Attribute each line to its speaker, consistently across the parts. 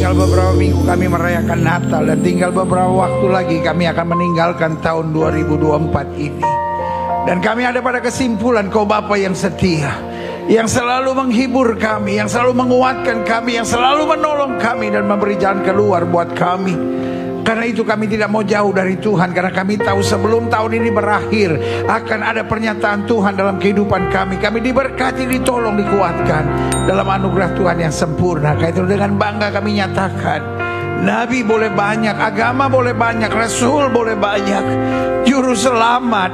Speaker 1: Tinggal beberapa minggu kami merayakan Natal, dan tinggal beberapa waktu lagi kami akan meninggalkan tahun 2024 ini. Dan kami ada pada kesimpulan, Kau Bapa yang setia, yang selalu menghibur kami, yang selalu menguatkan kami, yang selalu menolong kami dan memberi jalan keluar buat kami. Karena itu kami tidak mau jauh dari Tuhan, karena kami tahu sebelum tahun ini berakhir akan ada pernyataan Tuhan dalam kehidupan kami. Kami diberkati, ditolong, dikuatkan dalam anugerah Tuhan yang sempurna. Karena itu dengan bangga kami nyatakan, Nabi boleh banyak, agama boleh banyak, Rasul boleh banyak, Juru Selamat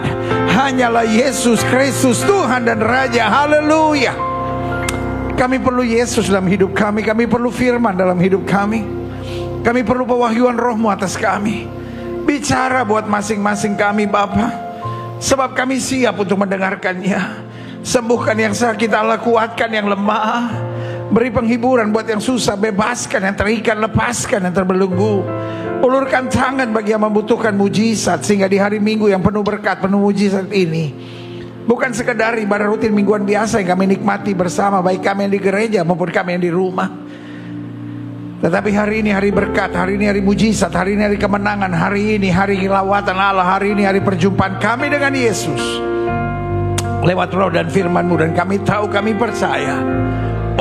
Speaker 1: hanyalah Yesus Kristus, Tuhan dan Raja. Haleluya. Kami perlu Yesus dalam hidup kami. Kami perlu firman dalam hidup kami. Kami perlu pewahyuan Roh-Mu atas kami. Bicara buat masing-masing kami Bapa, sebab kami siap untuk mendengarkannya. Sembuhkan yang sakit Allah, kuatkan yang lemah. Beri penghiburan buat yang susah, bebaskan yang terikat, lepaskan yang terbelenggu. Ulurkan tangan bagi yang membutuhkan mujizat, sehingga di hari Minggu yang penuh berkat, penuh mujizat ini bukan sekedar ibadah rutin mingguan biasa yang kami nikmati bersama, baik kami yang di gereja maupun kami yang di rumah. Tetapi hari ini hari berkat, hari ini hari mujizat, hari ini hari kemenangan, hari ini hari lawatan Allah, hari ini hari perjumpaan kami dengan Yesus lewat Roh dan firman-Mu. Dan kami tahu, kami percaya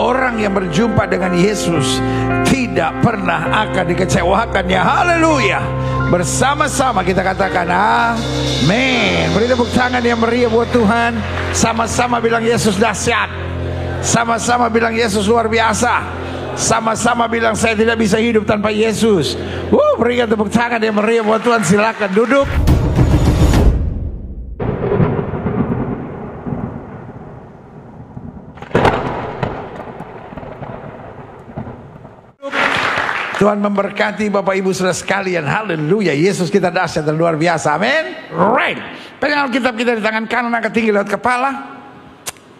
Speaker 1: orang yang berjumpa dengan Yesus tidak pernah akan dikecewakannya. Haleluya. Bersama-sama kita katakan amin. Beri tepuk tangan yang meriah buat Tuhan. Sama-sama bilang Yesus dahsyat. Sama-sama bilang Yesus luar biasa. Sama-sama bilang saya tidak bisa hidup tanpa Yesus. Berikan tepuk tangan yang meriah buat Tuhan. Silakan duduk. Tuhan memberkati Bapak Ibu Saudara sekalian. Haleluya. Yesus kita dahsyat dan luar biasa. Amin. Right. Pegang Alkitab kita di tangan kanan, angkat tinggi lewat kepala.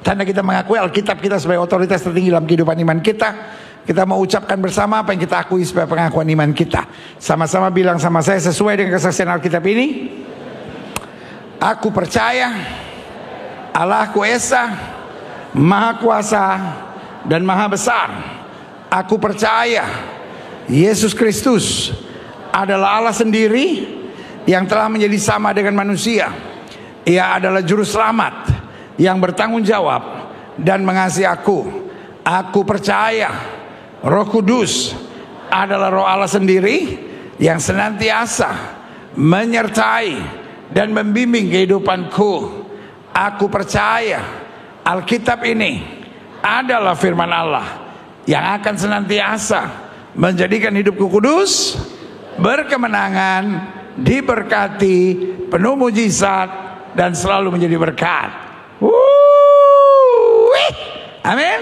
Speaker 1: Tanda kita mengakui Alkitab kita sebagai otoritas tertinggi dalam kehidupan iman kita. Kita mau ucapkan bersama apa yang kita akui sebagai pengakuan iman kita. Sama-sama bilang sama saya sesuai dengan kesaksian Alkitab ini. Aku percaya Allahku Esa, Maha Kuasa dan Maha Besar. Aku percaya Yesus Kristus adalah Allah sendiri yang telah menjadi sama dengan manusia. Ia adalah Juru Selamat yang bertanggung jawab dan mengasihi aku. Aku percaya Roh Kudus adalah Roh Allah sendiri yang senantiasa menyertai dan membimbing kehidupanku. Aku percaya Alkitab ini adalah firman Allah yang akan senantiasa menjadikan hidupku kudus, berkemenangan, diberkati, penuh mujizat, dan selalu menjadi berkat. Amin.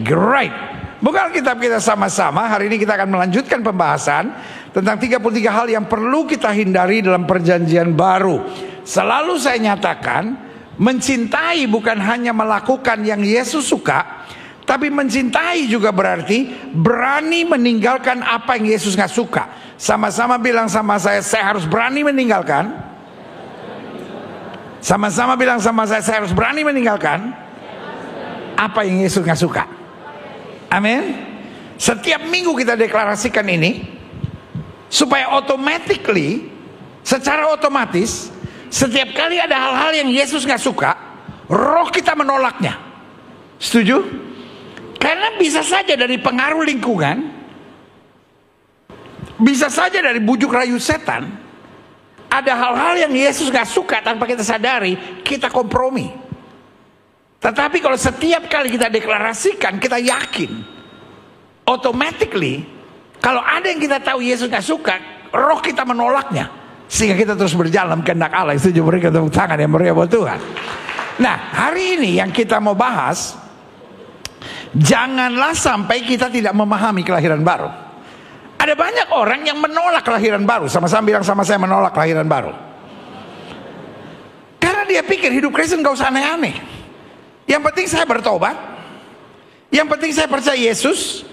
Speaker 1: Great. Buka Alkitab kita sama-sama. Hari ini kita akan melanjutkan pembahasan tentang 33 hal yang perlu kita hindari dalam perjanjian baru. Selalu saya nyatakan, mencintai bukan hanya melakukan yang Yesus suka, tapi mencintai juga berarti berani meninggalkan apa yang Yesus gak suka. Sama-sama bilang sama saya harus berani meninggalkan. Sama-sama bilang sama saya harus berani meninggalkan apa yang Yesus gak suka. Amin. Setiap minggu kita deklarasikan ini supaya automatically, secara otomatis, setiap kali ada hal-hal yang Yesus gak suka, roh kita menolaknya. Setuju? Karena bisa saja dari pengaruh lingkungan, bisa saja dari bujuk rayu setan, ada hal-hal yang Yesus gak suka tanpa kita sadari, kita kompromi. Tetapi kalau setiap kali kita deklarasikan, kita yakin, automatically, kalau ada yang kita tahu Yesus gak suka, roh kita menolaknya, sehingga kita terus berjalan kehendak Allah. Itu juga berikan tepuk tangan yang meriah buat Tuhan. Nah, hari ini yang kita mau bahas, janganlah sampai kita tidak memahami kelahiran baru. Ada banyak orang yang menolak kelahiran baru. Sama-sama bilang sama saya, menolak kelahiran baru. Karena dia pikir hidup Kristen gak usah aneh-aneh. Yang penting saya bertobat, yang penting saya percaya Yesus,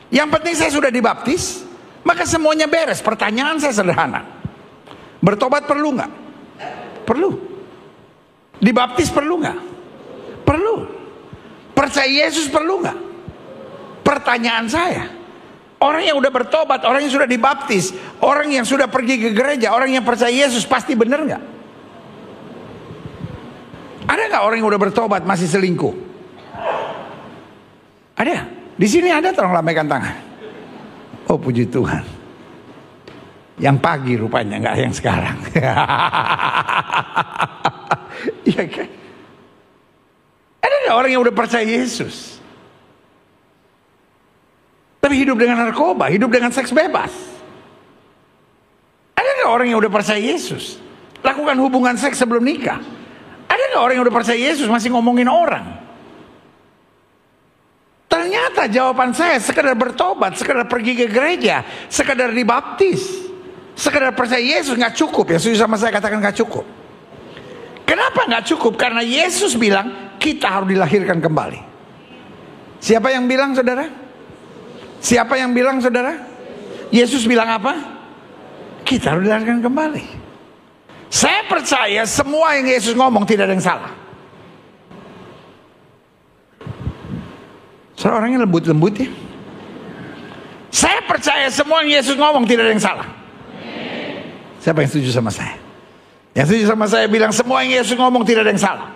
Speaker 1: yang penting saya sudah dibaptis, maka semuanya beres. Pertanyaan saya sederhana, bertobat perlu nggak? Perlu. Dibaptis perlu nggak? Perlu. Percaya Yesus perlu nggak? Pertanyaan saya, Orang yang udah bertobat, orang yang sudah dibaptis, orang yang sudah pergi ke gereja, orang yang percaya Yesus pasti benar nggak? Ada nggak orang yang udah bertobat masih selingkuh? Ada. Di sini ada, tolong lambaikan tangan. Oh puji Tuhan. Yang pagi rupanya, nggak yang sekarang. Iya kan? Ada nggak orang yang udah percaya Yesus tapi hidup dengan narkoba, hidup dengan seks bebas? Ada nggak orang yang udah percaya Yesus lakukan hubungan seks sebelum nikah? Ada nggak orang yang udah percaya Yesus masih ngomongin orang? Ternyata jawaban saya sekedar bertobat, sekedar pergi ke gereja, sekedar dibaptis, sekedar percaya Yesus nggak cukup. Ya setuju sama saya, katakan nggak cukup. Kenapa nggak cukup? Karena Yesus bilang kita harus dilahirkan kembali. Siapa yang bilang, saudara? Siapa yang bilang, saudara? Yesus bilang apa? Kita harus dilahirkan kembali. Saya percaya semua yang Yesus ngomong tidak ada yang salah. Soalnya orangnya lembut-lembut ya. Saya percaya semua yang Yesus ngomong tidak ada yang salah. Siapa yang setuju sama saya? Yang setuju sama saya bilang semua yang Yesus ngomong tidak ada yang salah.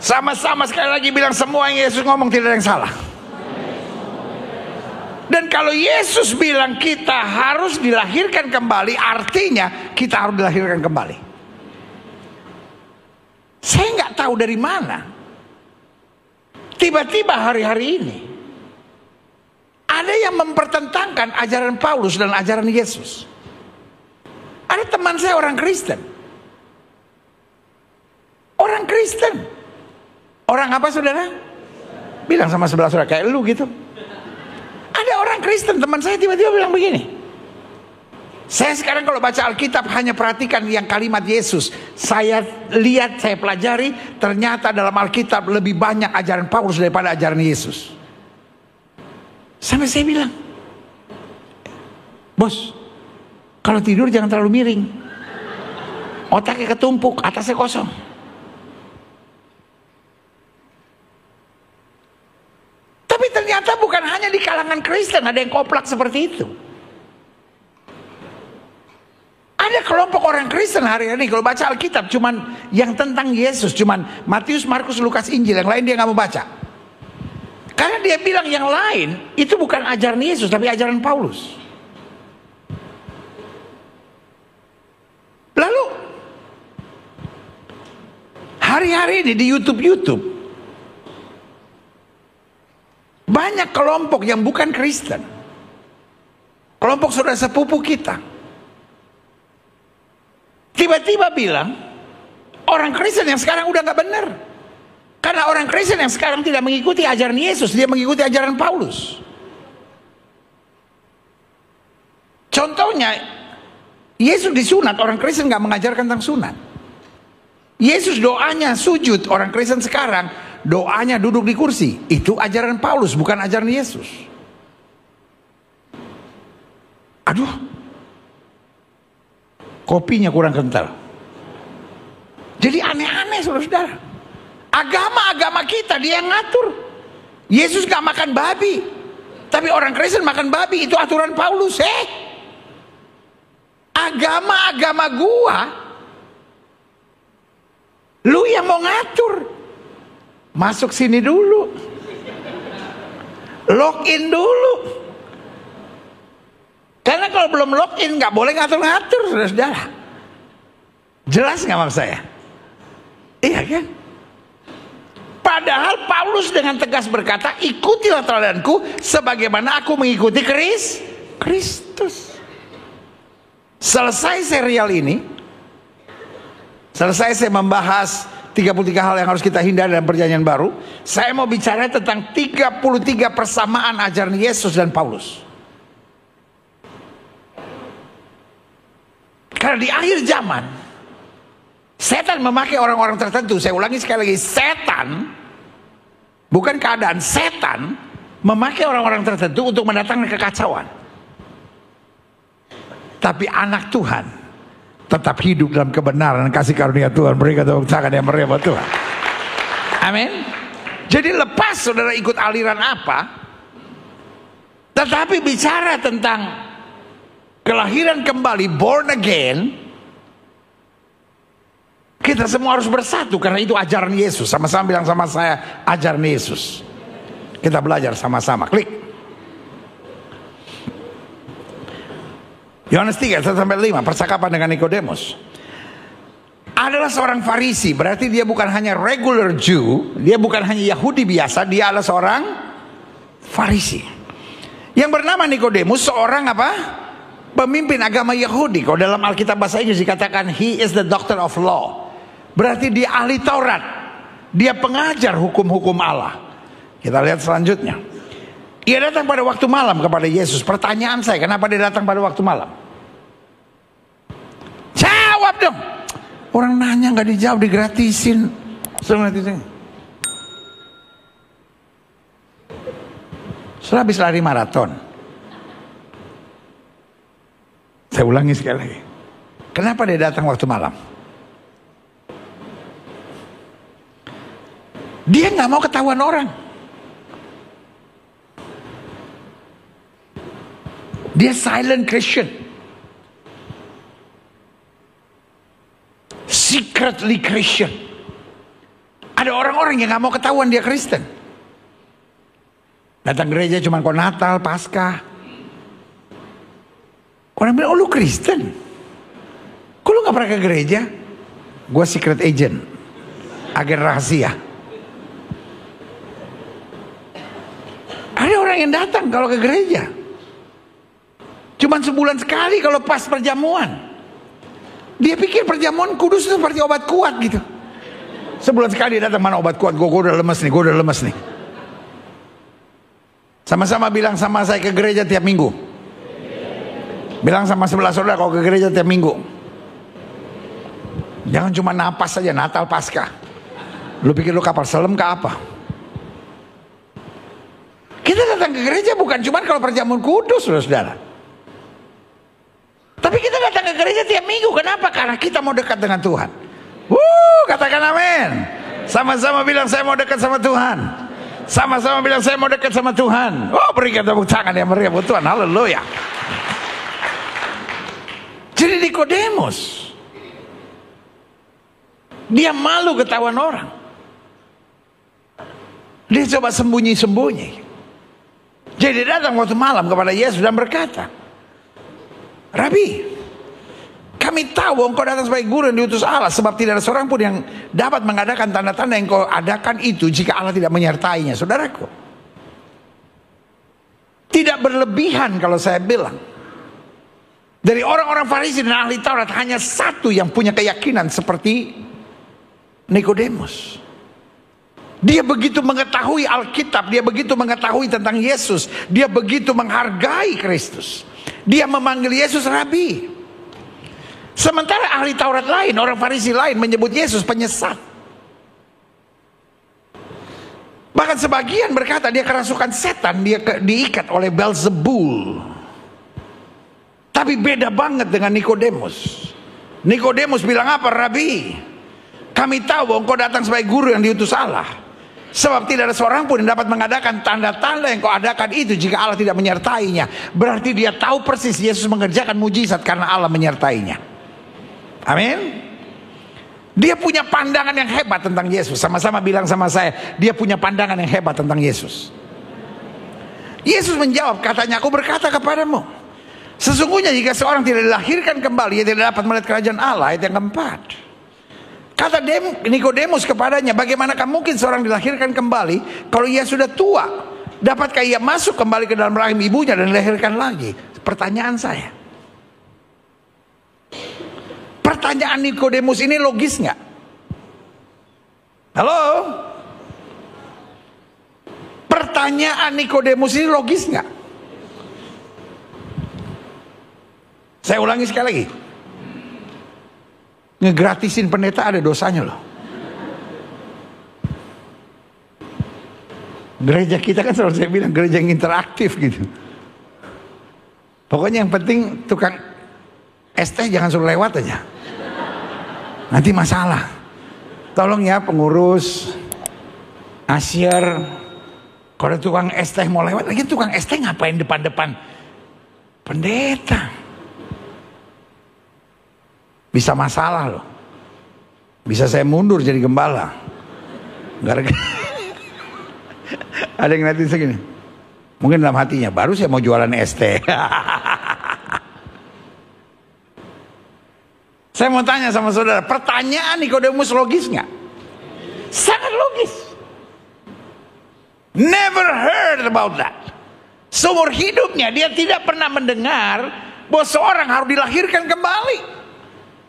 Speaker 1: Sama-sama sekali lagi bilang semua yang Yesus ngomong tidak ada yang salah. Dan kalau Yesus bilang kita harus dilahirkan kembali, artinya kita harus dilahirkan kembali. Saya nggak tahu dari mana tiba-tiba hari-hari ini ada yang mempertentangkan ajaran Paulus dan ajaran Yesus. Ada teman saya orang Kristen. Orang Kristen. Orang apa, saudara? Bilang sama sebelah saudara, kayak lu gitu. Ada orang Kristen, teman saya tiba-tiba bilang begini. Saya sekarang kalau baca Alkitab hanya perhatikan yang kalimat Yesus. Saya lihat, saya pelajari, ternyata dalam Alkitab lebih banyak ajaran Paulus daripada ajaran Yesus. Sampai saya bilang, bos, kalau tidur jangan terlalu miring. Otaknya ketumpuk, atasnya kosong. Tapi ternyata bukan hanya di kalangan Kristen ada yang koplak seperti itu. Ada kelompok orang Kristen hari ini kalau baca Alkitab cuman yang tentang Yesus, cuman Matius, Markus, Lukas, Injil, yang lain dia nggak mau baca. Karena dia bilang yang lain itu bukan ajaran Yesus tapi ajaran Paulus. Lalu hari-hari ini di YouTube banyak kelompok yang bukan Kristen, kelompok saudara sepupu kita, tiba-tiba bilang orang Kristen yang sekarang udah gak benar. Karena orang Kristen yang sekarang tidak mengikuti ajaran Yesus, dia mengikuti ajaran Paulus. Contohnya, Yesus disunat, orang Kristen gak mengajarkan tentang sunat. Yesus doanya sujud, orang Kristen sekarang doanya duduk di kursi. Itu ajaran Paulus, bukan ajaran Yesus. Aduh, kopinya kurang kental. Jadi aneh-aneh saudara-saudara. Agama-agama kita dia yang ngatur. Yesus gak makan babi, tapi orang Kristen makan babi. Itu aturan Paulus. Agama-agama gua lu yang mau ngatur. Masuk sini dulu, login dulu. Karena kalau belum login nggak boleh ngatur-ngatur, saudara-saudara. Jelas nggak maksud saya? Iya kan? Padahal Paulus dengan tegas berkata, ikutilah teladanku sebagaimana aku mengikuti Kristus. Selesai serial ini, selesai saya membahas 33 hal yang harus kita hindari dalam perjanjian baru. Saya mau bicara tentang 33 persamaan ajaran Yesus dan Paulus. Karena di akhir zaman setan memakai orang-orang tertentu. Saya ulangi sekali lagi, setan, bukan keadaan, setan memakai orang-orang tertentu untuk mendatangkan kekacauan. Tapi anak Tuhan tetap hidup dalam kebenaran dan kasih karunia Tuhan. Berikan tepuk tangan yang meriah buat Tuhan. Amin. Jadi lepas saudara ikut aliran apa, Tetapi bicara tentang kelahiran kembali, born again, kita semua harus bersatu karena itu ajaran Yesus. Sama-sama bilang sama saya, ajaran Yesus. Kita belajar sama-sama. Klik. Yohanes 3:1-5, percakapan dengan Nikodemus. Adalah seorang Farisi, berarti dia bukan hanya regular Jew, dia bukan hanya Yahudi biasa, dia adalah seorang Farisi. Yang bernama Nikodemus, seorang apa? Pemimpin agama Yahudi. Kalau dalam Alkitab bahasa Inggris dikatakan he is the doctor of law. Berarti dia ahli Taurat. Dia pengajar hukum-hukum Allah. Kita lihat selanjutnya. Ia datang pada waktu malam kepada Yesus. Pertanyaan saya, kenapa dia datang pada waktu malam? Jawab dong. Orang nanya nggak dijawab, digratisin. Setelah habis lari maraton. Saya ulangi sekali lagi. Kenapa dia datang waktu malam? Dia nggak mau ketahuan orang. Dia silent Christian. Secretly Christian. Ada orang-orang yang nggak mau ketahuan dia Kristen. Datang gereja cuma kalau Natal, Paskah. Orang bilang, oh lu Kristen? Kok lu gak pernah ke gereja? Gue secret agent. Agen rahasia. Ada orang yang datang kalau ke gereja. Cuman sebulan sekali kalau pas perjamuan. Dia pikir perjamuan kudus itu seperti obat kuat gitu. Sebulan sekali dia datang, mana obat kuat? Gue udah lemes nih. Sama-sama bilang sama saya ke gereja tiap minggu. Bilang sama sebelah saudara kalau ke gereja tiap minggu. Jangan cuma napas saja Natal Paskah. Lu pikir lu kapal selam ke apa? Kita datang ke gereja bukan cuma kalau perjamuan kudus, saudara. Tapi kita datang ke gereja tiap minggu. Kenapa? Karena kita mau dekat dengan Tuhan. Katakan amin. Sama-sama bilang saya mau dekat sama Tuhan. Sama-sama bilang saya mau dekat sama Tuhan. Berikan tepuk tangan yang meriah buat Tuhan. Haleluya. Jadi Nikodemus, dia malu ketahuan orang. Dia coba sembunyi-sembunyi. Jadi dia datang waktu malam kepada Yesus dan berkata, Rabi, kami tahu engkau datang sebagai guru yang diutus Allah, sebab tidak ada seorang pun yang dapat mengadakan tanda-tanda yang kau adakan itu jika Allah tidak menyertainya. Saudaraku, tidak berlebihan kalau saya bilang, dari orang-orang Farisi dan ahli Taurat hanya satu yang punya keyakinan seperti Nikodemus. Dia begitu mengetahui Alkitab, dia begitu mengetahui tentang Yesus, dia begitu menghargai Kristus. Dia memanggil Yesus Rabi. Sementara ahli Taurat lain, orang Farisi lain menyebut Yesus penyesat. Bahkan sebagian berkata dia kerasukan setan, dia diikat oleh Beelzebul. Tapi beda banget dengan Nikodemus. Nikodemus bilang apa? Rabi, kami tahu engkau datang sebagai guru yang diutus Allah, sebab tidak ada seorang pun yang dapat mengadakan tanda-tanda yang kau adakan itu jika Allah tidak menyertainya. Berarti dia tahu persis Yesus mengerjakan mujizat karena Allah menyertainya. Amin. Dia punya pandangan yang hebat tentang Yesus. Sama-sama bilang sama saya, dia punya pandangan yang hebat tentang Yesus. Yesus menjawab, katanya, aku berkata kepadamu, sesungguhnya jika seorang tidak dilahirkan kembali, ia tidak dapat melihat kerajaan Allah. Ayat yang keempat. Kata Nikodemus kepadanya, bagaimanakah mungkin seorang dilahirkan kembali kalau ia sudah tua? Dapatkah ia masuk kembali ke dalam rahim ibunya dan dilahirkan lagi? Pertanyaan saya, pertanyaan Nikodemus ini logis nggak? Halo? Pertanyaan Nikodemus ini logis nggak? Saya ulangi sekali lagi. Ngegratisin pendeta ada dosanya loh. Gereja kita kan selalu saya bilang gereja yang interaktif gitu. Pokoknya yang penting tukang es teh jangan suruh lewat aja. Nanti masalah. Tolong ya pengurus, asyir, Kalau ada tukang es teh mau lewat, lagi tukang es teh ngapain depan-depan pendeta? Bisa masalah loh. Bisa saya mundur jadi gembala. Gara-gara ada yang nanti segini. Mungkin dalam hatinya, baru saya mau jualan es teh. Saya mau tanya sama saudara, pertanyaan Nikodemus logis nggak? Sangat logis. Never heard about that. Seumur hidupnya dia tidak pernah mendengar bahwa seorang harus dilahirkan kembali.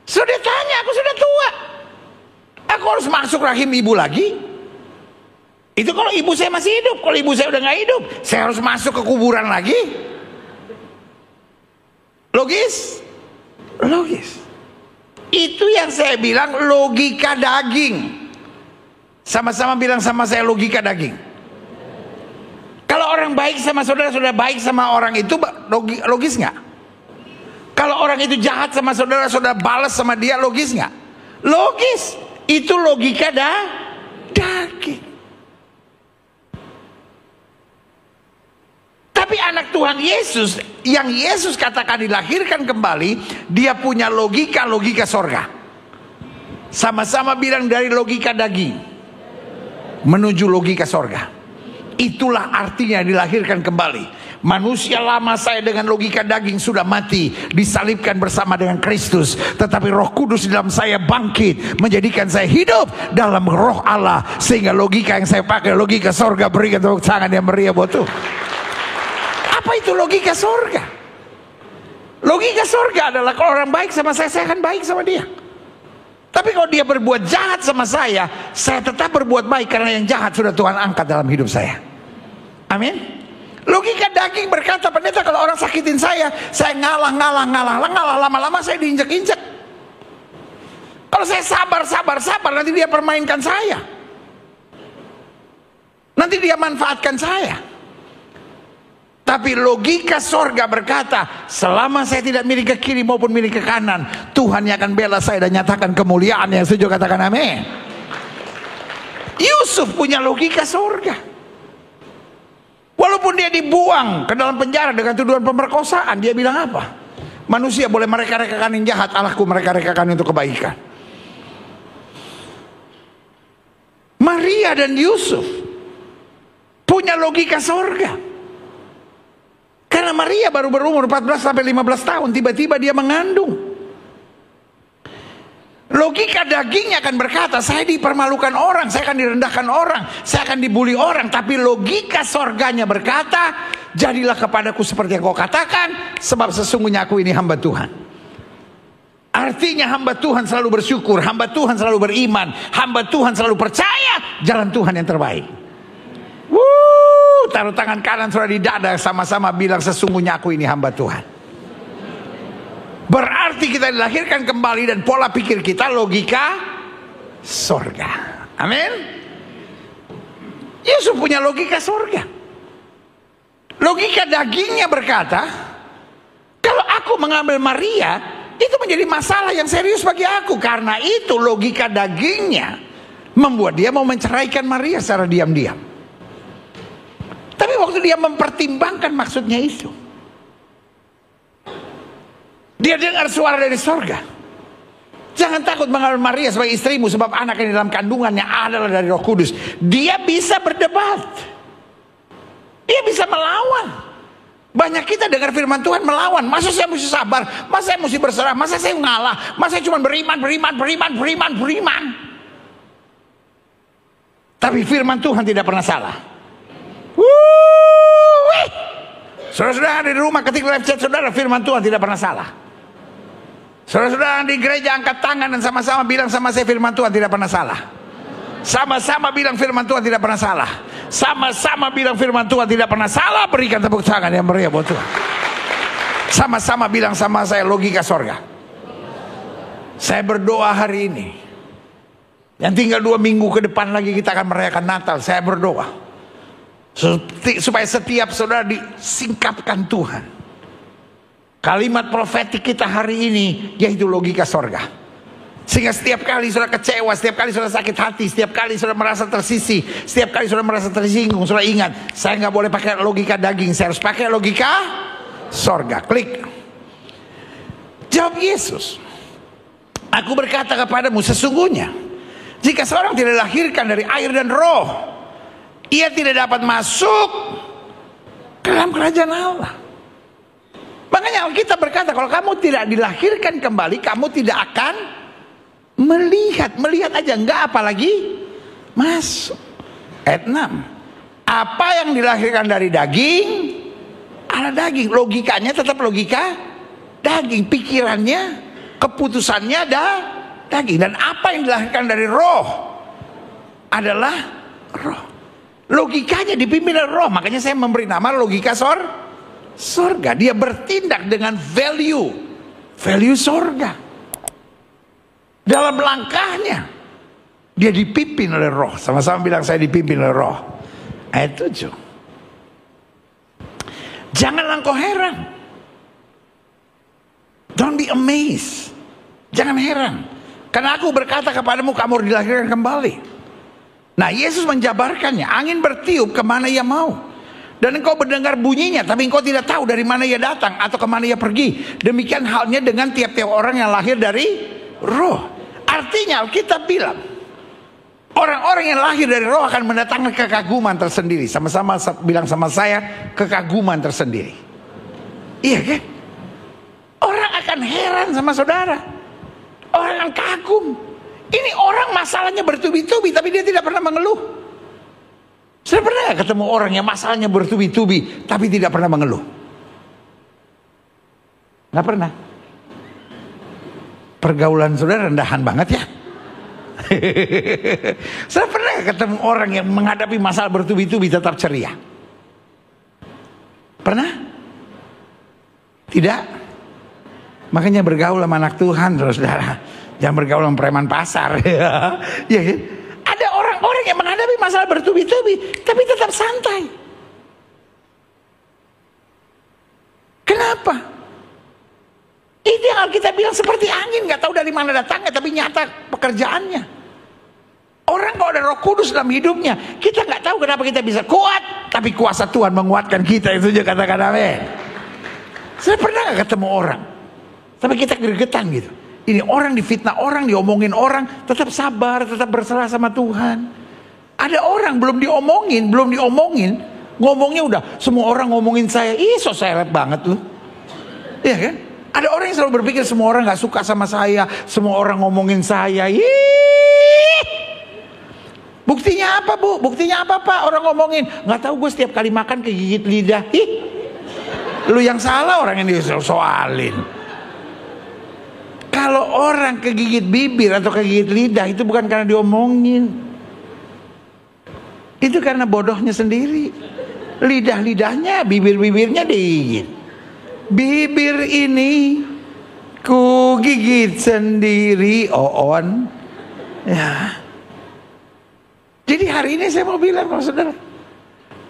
Speaker 1: Sudah tanya, aku sudah tua, aku harus masuk rahim ibu lagi? Itu kalau ibu saya masih hidup. Kalau ibu saya udah nggak hidup, saya harus masuk ke kuburan lagi? Logis? Logis. Itu yang saya bilang logika daging. Sama-sama bilang sama saya, logika daging. Kalau orang baik sama saudara, saudara baik sama orang itu, logis nggak? Kalau orang itu jahat sama saudara, saudara balas sama dia, logis nggak? Logis. Itu logika daging. Tapi anak Tuhan Yesus, yang Yesus katakan dilahirkan kembali, dia punya logika sorga. Sama-sama bilang dari logika daging menuju logika sorga. Itulah artinya dilahirkan kembali. Manusia lama saya dengan logika daging sudah mati, disalibkan bersama dengan Kristus. Tetapi Roh Kudus dalam saya bangkit, menjadikan saya hidup dalam Roh Allah. Sehingga logika yang saya pakai, logika sorga. Berikan tepuk tangan yang meriah buat Tuhan. Apa itu logika sorga? Logika sorga adalah kalau orang baik sama saya akan baik sama dia. Tapi kalau dia berbuat jahat sama saya tetap berbuat baik, karena yang jahat sudah Tuhan angkat dalam hidup saya. Amin. Logika daging berkata, pendeta, kalau orang sakitin saya ngalah, lama-lama saya diinjak-injak. Kalau saya sabar, nanti dia permainkan saya. Nanti dia manfaatkan saya. Tapi logika sorga berkata, selama saya tidak miring ke kiri maupun miring ke kanan, Tuhan yang akan bela saya dan nyatakan kemuliaan. Yang setuju katakan amin. Yusuf punya logika sorga. Walaupun dia dibuang ke dalam penjara dengan tuduhan pemerkosaan, dia bilang apa? Manusia boleh mereka-rekakan yang jahat, Allahku mereka-rekakan untuk kebaikan. Maria dan Yusuf punya logika sorga. Karena Maria baru berumur 14 sampai 15 tahun, tiba-tiba dia mengandung. Logika dagingnya akan berkata, saya dipermalukan orang, saya akan direndahkan orang, saya akan dibully orang. Tapi logika sorganya berkata, jadilah kepadaku seperti yang kau katakan, sebab sesungguhnya aku ini hamba Tuhan. Artinya hamba Tuhan selalu bersyukur, hamba Tuhan selalu beriman, hamba Tuhan selalu percaya jalan Tuhan yang terbaik. Taruh tangan kanan saudara di dada, sama-sama bilang, sesungguhnya aku ini hamba Tuhan. Berarti kita dilahirkan kembali dan pola pikir kita logika sorga. Amin. Yesus punya logika sorga. Logika dagingnya berkata, kalau aku mengambil Maria, itu menjadi masalah yang serius bagi aku. Karena itu logika dagingnya membuat dia mau menceraikan Maria secara diam-diam. Tapi waktu dia mempertimbangkan maksudnya itu, dia dengar suara dari sorga. Jangan takut mengambil Maria sebagai istrimu, sebab anak yang di dalam kandungannya adalah dari Roh Kudus. Dia bisa berdebat, dia bisa melawan. Banyak kita dengar firman Tuhan melawan. Masa saya mesti sabar, masa saya mesti berserah, masa saya ngalah, masa saya cuma beriman. Tapi firman Tuhan tidak pernah salah. Saudara-saudara di rumah ketik live chat saudara, firman Tuhan tidak pernah salah. Saudara-saudara di gereja angkat tangan dan sama-sama bilang sama saya, firman Tuhan tidak pernah salah. Sama-sama bilang firman Tuhan tidak pernah salah. Sama-sama bilang firman Tuhan tidak pernah salah. Berikan tepuk tangan yang meriah buat Tuhan. Sama-sama bilang sama saya, logika sorga. Saya berdoa hari ini, yang tinggal 2 minggu ke depan lagi kita akan merayakan Natal. Saya berdoa supaya setiap saudara disingkapkan Tuhan. Kalimat profetik kita hari ini yaitu logika sorga. Sehingga setiap kali saudara kecewa, setiap kali saudara sakit hati, setiap kali saudara merasa tersisih, setiap kali saudara merasa tersinggung, saudara ingat, saya nggak boleh pakai logika daging, saya harus pakai logika sorga. Klik. Jawab Yesus, aku berkata kepadamu, sesungguhnya jika seorang tidak dilahirkan dari air dan roh, ia tidak dapat masuk ke dalam kerajaan Allah. Makanya Alkitab berkata, kalau kamu tidak dilahirkan kembali, kamu tidak akan melihat aja enggak, apalagi masuk. Ayat 6, apa yang dilahirkan dari daging adalah daging. Logikanya tetap logika daging, pikirannya, keputusannya daging. Dan apa yang dilahirkan dari roh adalah roh. Logikanya dipimpin oleh roh. Makanya saya memberi nama logika sorga. Dia bertindak dengan value sorga. Dalam langkahnya dia dipimpin oleh roh. Sama-sama bilang, saya dipimpin oleh roh. Ayat 7. Janganlah engkau heran. Don't be amazed. Jangan heran, karena aku berkata kepadamu, kamu harus dilahirkan kembali. Nah, Yesus menjabarkannya. Angin bertiup kemana ia mau, dan engkau mendengar bunyinya, tapi engkau tidak tahu dari mana ia datang atau kemana ia pergi. Demikian halnya dengan tiap-tiap orang yang lahir dari roh. Artinya Alkitab bilang, orang-orang yang lahir dari roh akan mendatangkan kekaguman tersendiri. Sama-sama bilang sama saya, kekaguman tersendiri. Iya kan? Orang akan heran sama saudara. Orang akan kagum. Ini orang masalahnya bertubi-tubi, tapi dia tidak pernah mengeluh. Saya pernah gak ketemu orang yang masalahnya bertubi-tubi, tapi tidak pernah mengeluh? Gak pernah. Pergaulan saudara rendahan banget ya. Saya pernah ketemu orang yang menghadapi masalah bertubi-tubi tetap ceria? Pernah? Tidak? Makanya bergaul sama anak Tuhan, saudara. Jangan bergaul sama preman pasar. Ya, kan? Ada orang-orang yang menghadapi masalah bertubi-tubi tapi tetap santai. Kenapa? Itu yang Alkitab bilang seperti angin, gak tahu dari mana datangnya, tapi nyata pekerjaannya. Orang kalau ada Roh Kudus dalam hidupnya, kita gak tahu kenapa kita bisa kuat, tapi kuasa Tuhan menguatkan kita. Itu juga katakan amin. Saya pernah gak ketemu orang, tapi kita gregetan gitu. Ini orang difitnah orang, diomongin orang, tetap sabar, tetap berserah sama Tuhan. Ada orang belum diomongin, ngomongnya udah, semua orang ngomongin saya, ih so seret banget lu. Iya kan? Ada orang yang selalu berpikir semua orang gak suka sama saya, semua orang ngomongin saya. Ih. Buktinya apa, Bu? Buktinya apa, Pak? Orang ngomongin, gak tahu, gue setiap kali makan kegigit lidah. Ih. Lu yang salah, orang yang disoalin. Kalau orang kegigit bibir atau kegigit lidah, itu bukan karena diomongin, itu karena bodohnya sendiri. Lidah-lidahnya, bibir-bibirnya digigit. Bibir ini ku gigit sendiri, on. Ya. Jadi hari ini saya mau bilang sama saudara,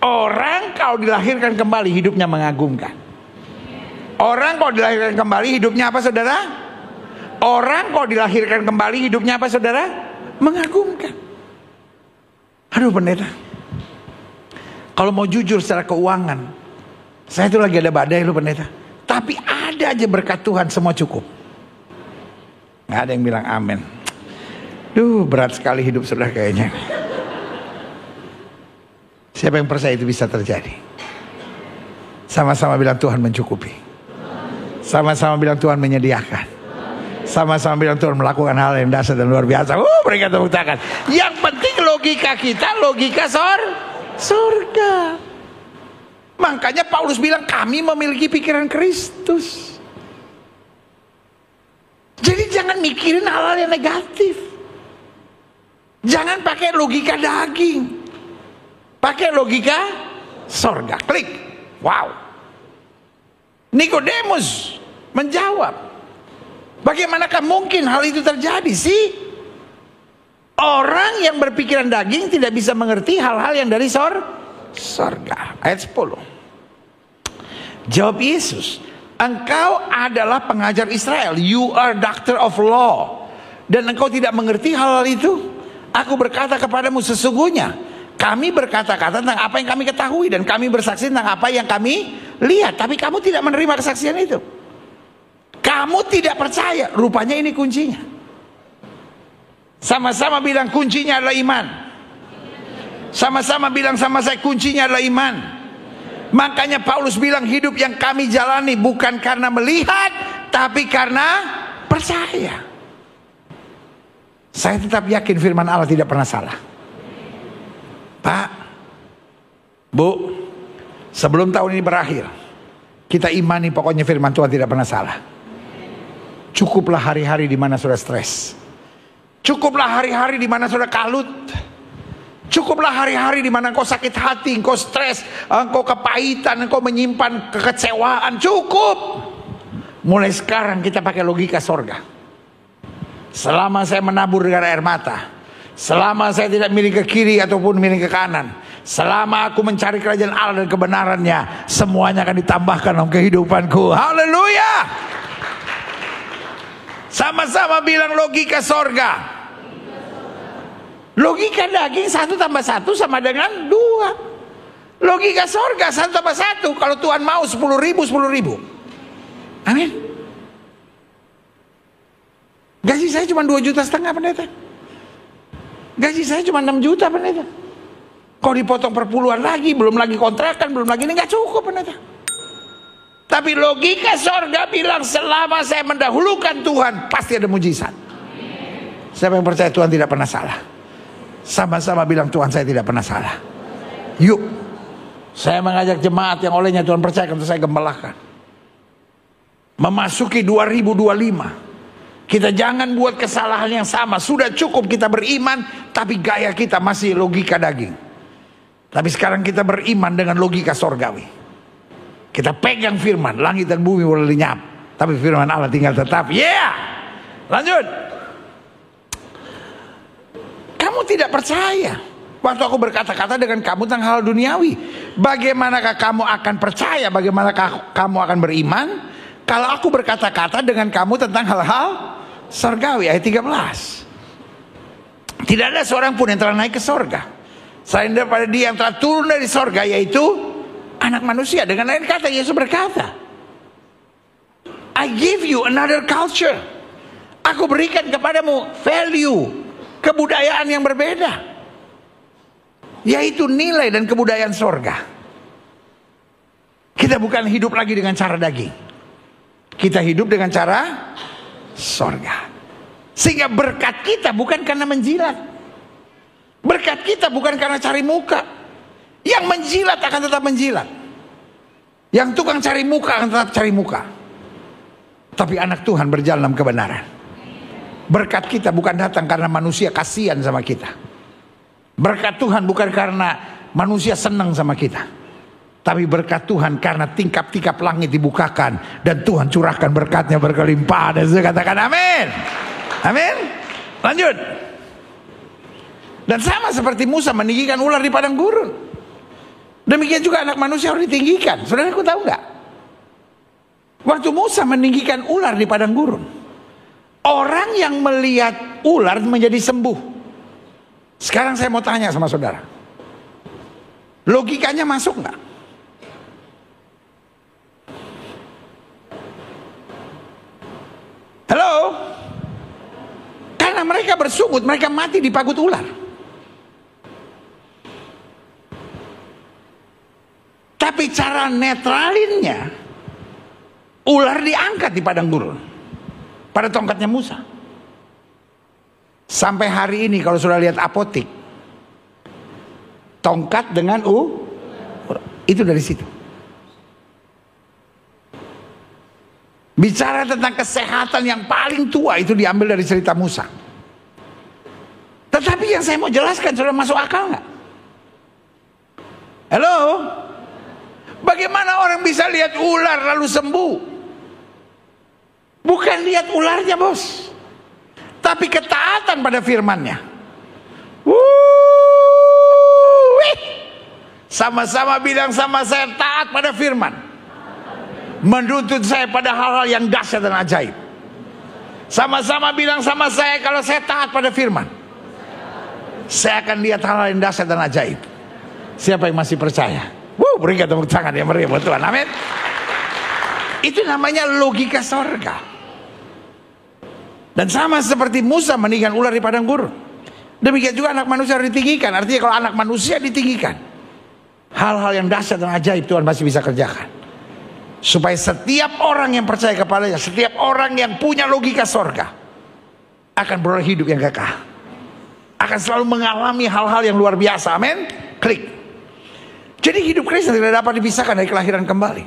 Speaker 1: orang kalau dilahirkan kembali hidupnya mengagumkan. Orang kalau dilahirkan kembali hidupnya apa, saudara? Orang kalau dilahirkan kembali hidupnya apa, saudara? Mengagumkan. Aduh pendeta, kalau mau jujur secara keuangan, saya itu lagi ada badai lu pendeta, tapi ada aja berkat Tuhan, semua cukup. Nggak ada yang bilang amin. Duh, berat sekali hidup saudara kayaknya. Siapa yang percaya itu bisa terjadi? Sama-sama bilang Tuhan mencukupi. Sama-sama bilang Tuhan menyediakan. Sama-sama bilang Tuhan melakukan hal yang dahsyat dan luar biasa. Berikan tepuk tangan. Yang penting logika kita, logika surga. Makanya Paulus bilang kami memiliki pikiran Kristus. Jadi jangan mikirin hal-hal yang negatif. Jangan pakai logika daging. Pakai logika surga. Klik. Wow. Nikodemus menjawab, bagaimanakah mungkin hal itu terjadi sih? Orang yang berpikiran daging tidak bisa mengerti hal-hal yang dari surga. Ayat 10. Jawab Yesus, engkau adalah pengajar Israel. You are doctor of law. dan engkau tidak mengerti hal-hal itu? Aku berkata kepadamu, sesungguhnya kami berkata-kata tentang apa yang kami ketahui, dan kami bersaksi tentang apa yang kami lihat, tapi kamu tidak menerima kesaksian itu. Kamu tidak percaya. Rupanya ini kuncinya. Sama-sama bilang, kuncinya adalah iman. Sama-sama bilang sama saya, kuncinya adalah iman. Makanya Paulus bilang, hidup yang kami jalani bukan karena melihat, tapi karena percaya. Saya tetap yakin firman Allah tidak pernah salah. Pak, Bu, sebelum tahun ini berakhir, kita imani pokoknya firman Tuhan tidak pernah salah. Cukuplah hari-hari di mana saudara stres. Cukuplah hari-hari di mana saudara kalut. Cukuplah hari-hari di mana engkau sakit hati, engkau stres, engkau kepahitan, engkau menyimpan kekecewaan. Cukup. Mulai sekarang kita pakai logika sorga. Selama saya menabur dengan air mata, selama saya tidak miring ke kiri ataupun miring ke kanan, selama aku mencari kerajaan Allah dan kebenarannya, semuanya akan ditambahkan dalam kehidupanku. Haleluya. Sama-sama bilang logika sorga. Logika daging 1 tambah 1 sama dengan 2. Logika sorga 1 tambah 1. Kalau Tuhan mau 10.000, 10.000. Amin. Gaji saya cuma 2,5 juta pendeta. Gaji saya cuma 6 juta pendeta. Kau dipotong perpuluhan lagi, belum lagi kontrakan, belum lagi ini, nggak cukup pendeta. Tapi logika sorga bilang, selama saya mendahulukan Tuhan, pasti ada mujizat. Siapa yang percaya Tuhan tidak pernah salah? Sama-sama bilang, Tuhan saya tidak pernah salah. Yuk, saya mengajak jemaat yang olehnya Tuhan percaya untuk saya gembalakan. Memasuki 2025, kita jangan buat kesalahan yang sama. Sudah cukup kita beriman, tapi gaya kita masih logika daging. Tapi sekarang kita beriman dengan logika sorgawi. Kita pegang firman, langit dan bumi boleh lenyap, tapi firman Allah tinggal tetap. Lanjut. Kamu tidak percaya waktu aku berkata-kata dengan kamu tentang hal duniawi. Bagaimanakah kamu akan percaya? Bagaimanakah kamu akan beriman kalau aku berkata-kata dengan kamu tentang hal-hal surgawi? Ayat 13. Tidak ada seorang pun yang telah naik ke sorga selain daripada dia yang telah turun dari sorga, yaitu Anak Manusia. Dengan lain kata, Yesus berkata, I give you another culture. Aku berikan kepadamu value, kebudayaan yang berbeda, yaitu nilai dan kebudayaan sorga. Kita bukan hidup lagi dengan cara daging, kita hidup dengan cara sorga. Sehingga berkat kita bukan karena menjilat, berkat kita bukan karena cari muka. Yang menjilat akan tetap menjilat, yang tukang cari muka akan tetap cari muka. Tapi anak Tuhan berjalan dalam kebenaran. Berkat kita bukan datang karena manusia kasihan sama kita. Berkat Tuhan bukan karena manusia senang sama kita. Tapi berkat Tuhan karena tingkap-tingkap langit dibukakan dan Tuhan curahkan berkatnya berkelimpahan. Dan saya katakan amin. Amin. Lanjut. Dan sama seperti Musa meninggikan ular di padang gurun, demikian juga Anak Manusia harus ditinggikan. Saudaraku tahu nggak? Waktu Musa meninggikan ular di padang gurun, orang yang melihat ular menjadi sembuh. Sekarang saya mau tanya sama saudara, logikanya masuk nggak? Halo? Karena mereka bersungut, mereka mati di pagut ular. Tapi cara netralinnya, ular diangkat di padang gurun pada tongkatnya Musa. Sampai hari ini kalau sudah lihat apotik, tongkat dengan itu dari situ. Bicara tentang kesehatan yang paling tua itu diambil dari cerita Musa. Tetapi yang saya mau jelaskan, sudah masuk akal nggak? Halo? Bagaimana orang bisa lihat ular lalu sembuh? Bukan lihat ularnya, bos, tapi ketaatan pada firman-Nya. Sama-sama bilang sama saya, taat pada firman. Menuntut saya pada hal-hal yang dahsyat dan ajaib. Sama-sama bilang sama saya, kalau saya taat pada firman, saya akan lihat hal-hal yang dahsyat dan ajaib. Siapa yang masih percaya? Berikan tepuk tangan yang meriah buat Tuhan. Amin. Itu namanya logika sorga. Dan sama seperti Musa meninggikan ular di padang gurun, demikian juga anak manusia harus ditinggikan. Artinya kalau anak manusia ditinggikan, hal-hal yang dahsyat dan ajaib Tuhan masih bisa kerjakan. Supaya setiap orang yang percaya kepadanya, setiap orang yang punya logika sorga, akan beroleh hidup yang kekal, akan selalu mengalami hal-hal yang luar biasa. Amin. Klik. Jadi hidup Kristen tidak dapat dipisahkan dari kelahiran kembali.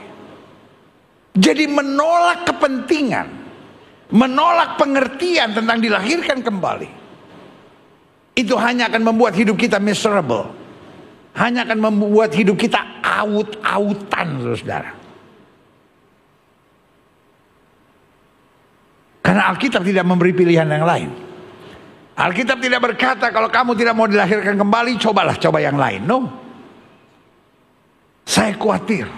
Speaker 1: Jadi menolak kepentingan, menolak pengertian tentang dilahirkan kembali, itu hanya akan membuat hidup kita miserable, hanya akan membuat hidup kita aut-autan, saudara. Karena Alkitab tidak memberi pilihan yang lain. Alkitab tidak berkata kalau kamu tidak mau dilahirkan kembali, coba yang lain. No. Saya khawatir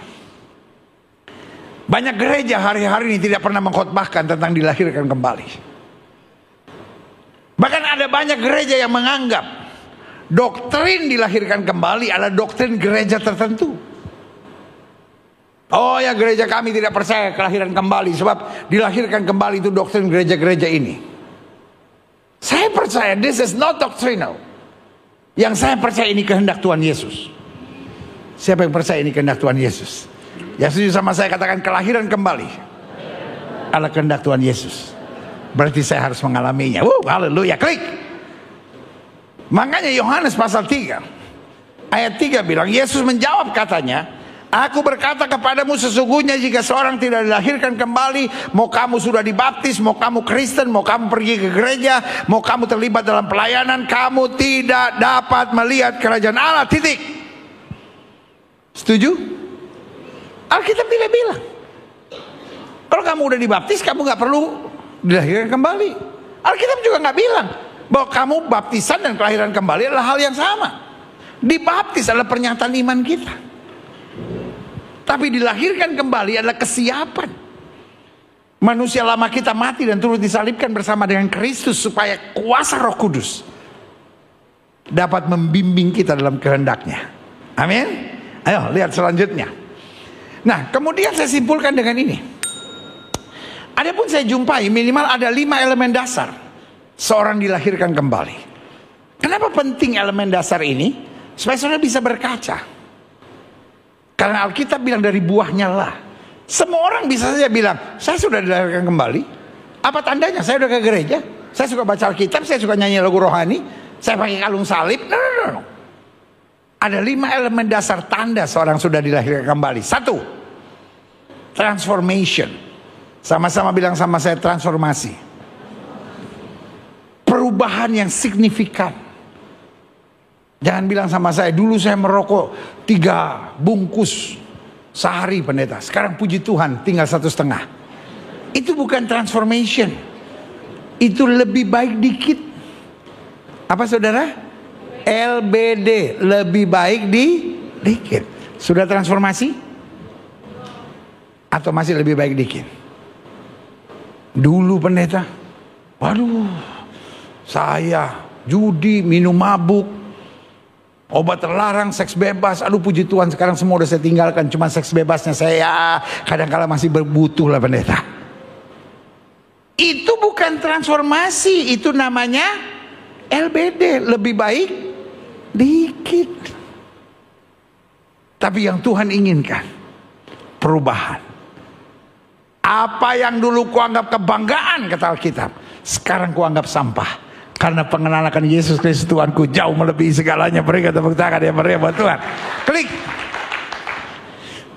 Speaker 1: banyak gereja hari-hari ini tidak pernah mengkhotbahkan tentang dilahirkan kembali. Bahkan ada banyak gereja yang menganggap doktrin dilahirkan kembali adalah doktrin gereja tertentu. Oh ya, gereja kami tidak percaya kelahiran kembali, sebab dilahirkan kembali itu doktrin gereja-gereja ini. Saya percaya this is not doctrinal. Yang saya percaya ini kehendak Tuhan Yesus. Siapa yang percaya ini kehendak Tuhan Yesus? Yang setuju sama saya katakan kelahiran kembali adalah kehendak Tuhan Yesus. Berarti saya harus mengalaminya. Haleluya, klik. Makanya Yohanes pasal 3 ayat 3 bilang, Yesus menjawab katanya, aku berkata kepadamu sesungguhnya jika seorang tidak dilahirkan kembali, mau kamu sudah dibaptis, mau kamu Kristen, mau kamu pergi ke gereja, mau kamu terlibat dalam pelayanan, kamu tidak dapat melihat kerajaan Allah. Titik. Setuju? Alkitab tidak bilang kalau kamu udah dibaptis kamu gak perlu dilahirkan kembali. Alkitab juga gak bilang bahwa kamu baptisan dan kelahiran kembali adalah hal yang sama. Dibaptis adalah pernyataan iman kita, tapi dilahirkan kembali adalah kesiapan. Manusia lama kita mati dan turut disalibkan bersama dengan Kristus supaya kuasa Roh Kudus dapat membimbing kita dalam kehendaknya. Amin. Ayo lihat selanjutnya. Nah, kemudian saya simpulkan dengan ini. Adapun saya jumpai minimal ada 5 elemen dasar seorang dilahirkan kembali. Kenapa penting elemen dasar ini? Supaya saudara bisa berkaca. Karena Alkitab bilang dari buahnya lah. Semua orang bisa saja bilang, saya sudah dilahirkan kembali. Apa tandanya? Saya sudah ke gereja, saya suka baca Alkitab, saya suka nyanyi lagu rohani, saya pakai kalung salib. No. Ada 5 elemen dasar tanda seorang sudah dilahirkan kembali. 1, transformation. Sama-sama bilang sama saya, transformasi. Perubahan yang signifikan. Jangan bilang sama saya, dulu saya merokok 3 bungkus sehari pendeta, sekarang puji Tuhan tinggal 1,5. Itu bukan transformation. Itu lebih baik dikit. Apa saudara? LBD, lebih baik dikit. Sudah transformasi? Atau masih lebih baik dikit? Dulu pendeta, waduh, saya judi, minum mabuk, obat terlarang, seks bebas. Aduh puji Tuhan sekarang semua udah saya tinggalkan. Cuma seks bebasnya saya kadang-kala masih berbutuh lah pendeta. Itu bukan transformasi, itu namanya LBD, lebih baik dikit. Tapi yang Tuhan inginkan perubahan. Apa yang dulu kuanggap kebanggaan, kata Alkitab, sekarang kuanggap sampah. Karena pengenalan akan Yesus Kristus Tuhanku jauh melebihi segalanya. Berikan tepuk tangan yang meriah buat Tuhan. Klik.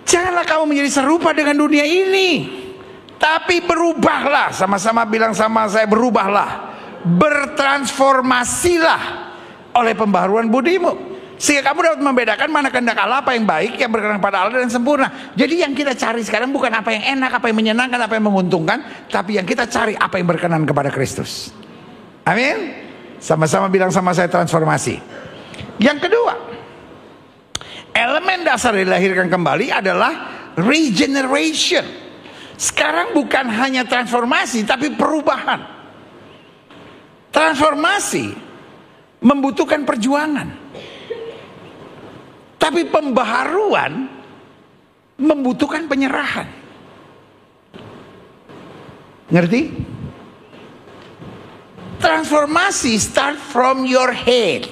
Speaker 1: Janganlah kamu menjadi serupa dengan dunia ini, tapi berubahlah. Sama-sama bilang sama saya, berubahlah. Bertransformasilah oleh pembaharuan budimu, sehingga kamu dapat membedakan mana kehendak Allah, apa yang baik, yang berkenan pada Allah dan sempurna. Jadi yang kita cari sekarang bukan apa yang enak, apa yang menyenangkan, apa yang menguntungkan, tapi yang kita cari apa yang berkenan kepada Kristus. Amin. Sama-sama bilang sama saya, transformasi. Yang kedua, elemen dasar dilahirkan kembali adalah regeneration. Sekarang bukan hanya transformasi, tapi perubahan. Transformasi membutuhkan perjuangan. Tapi pembaharuan membutuhkan penyerahan. Ngerti? Transformasi start from your head.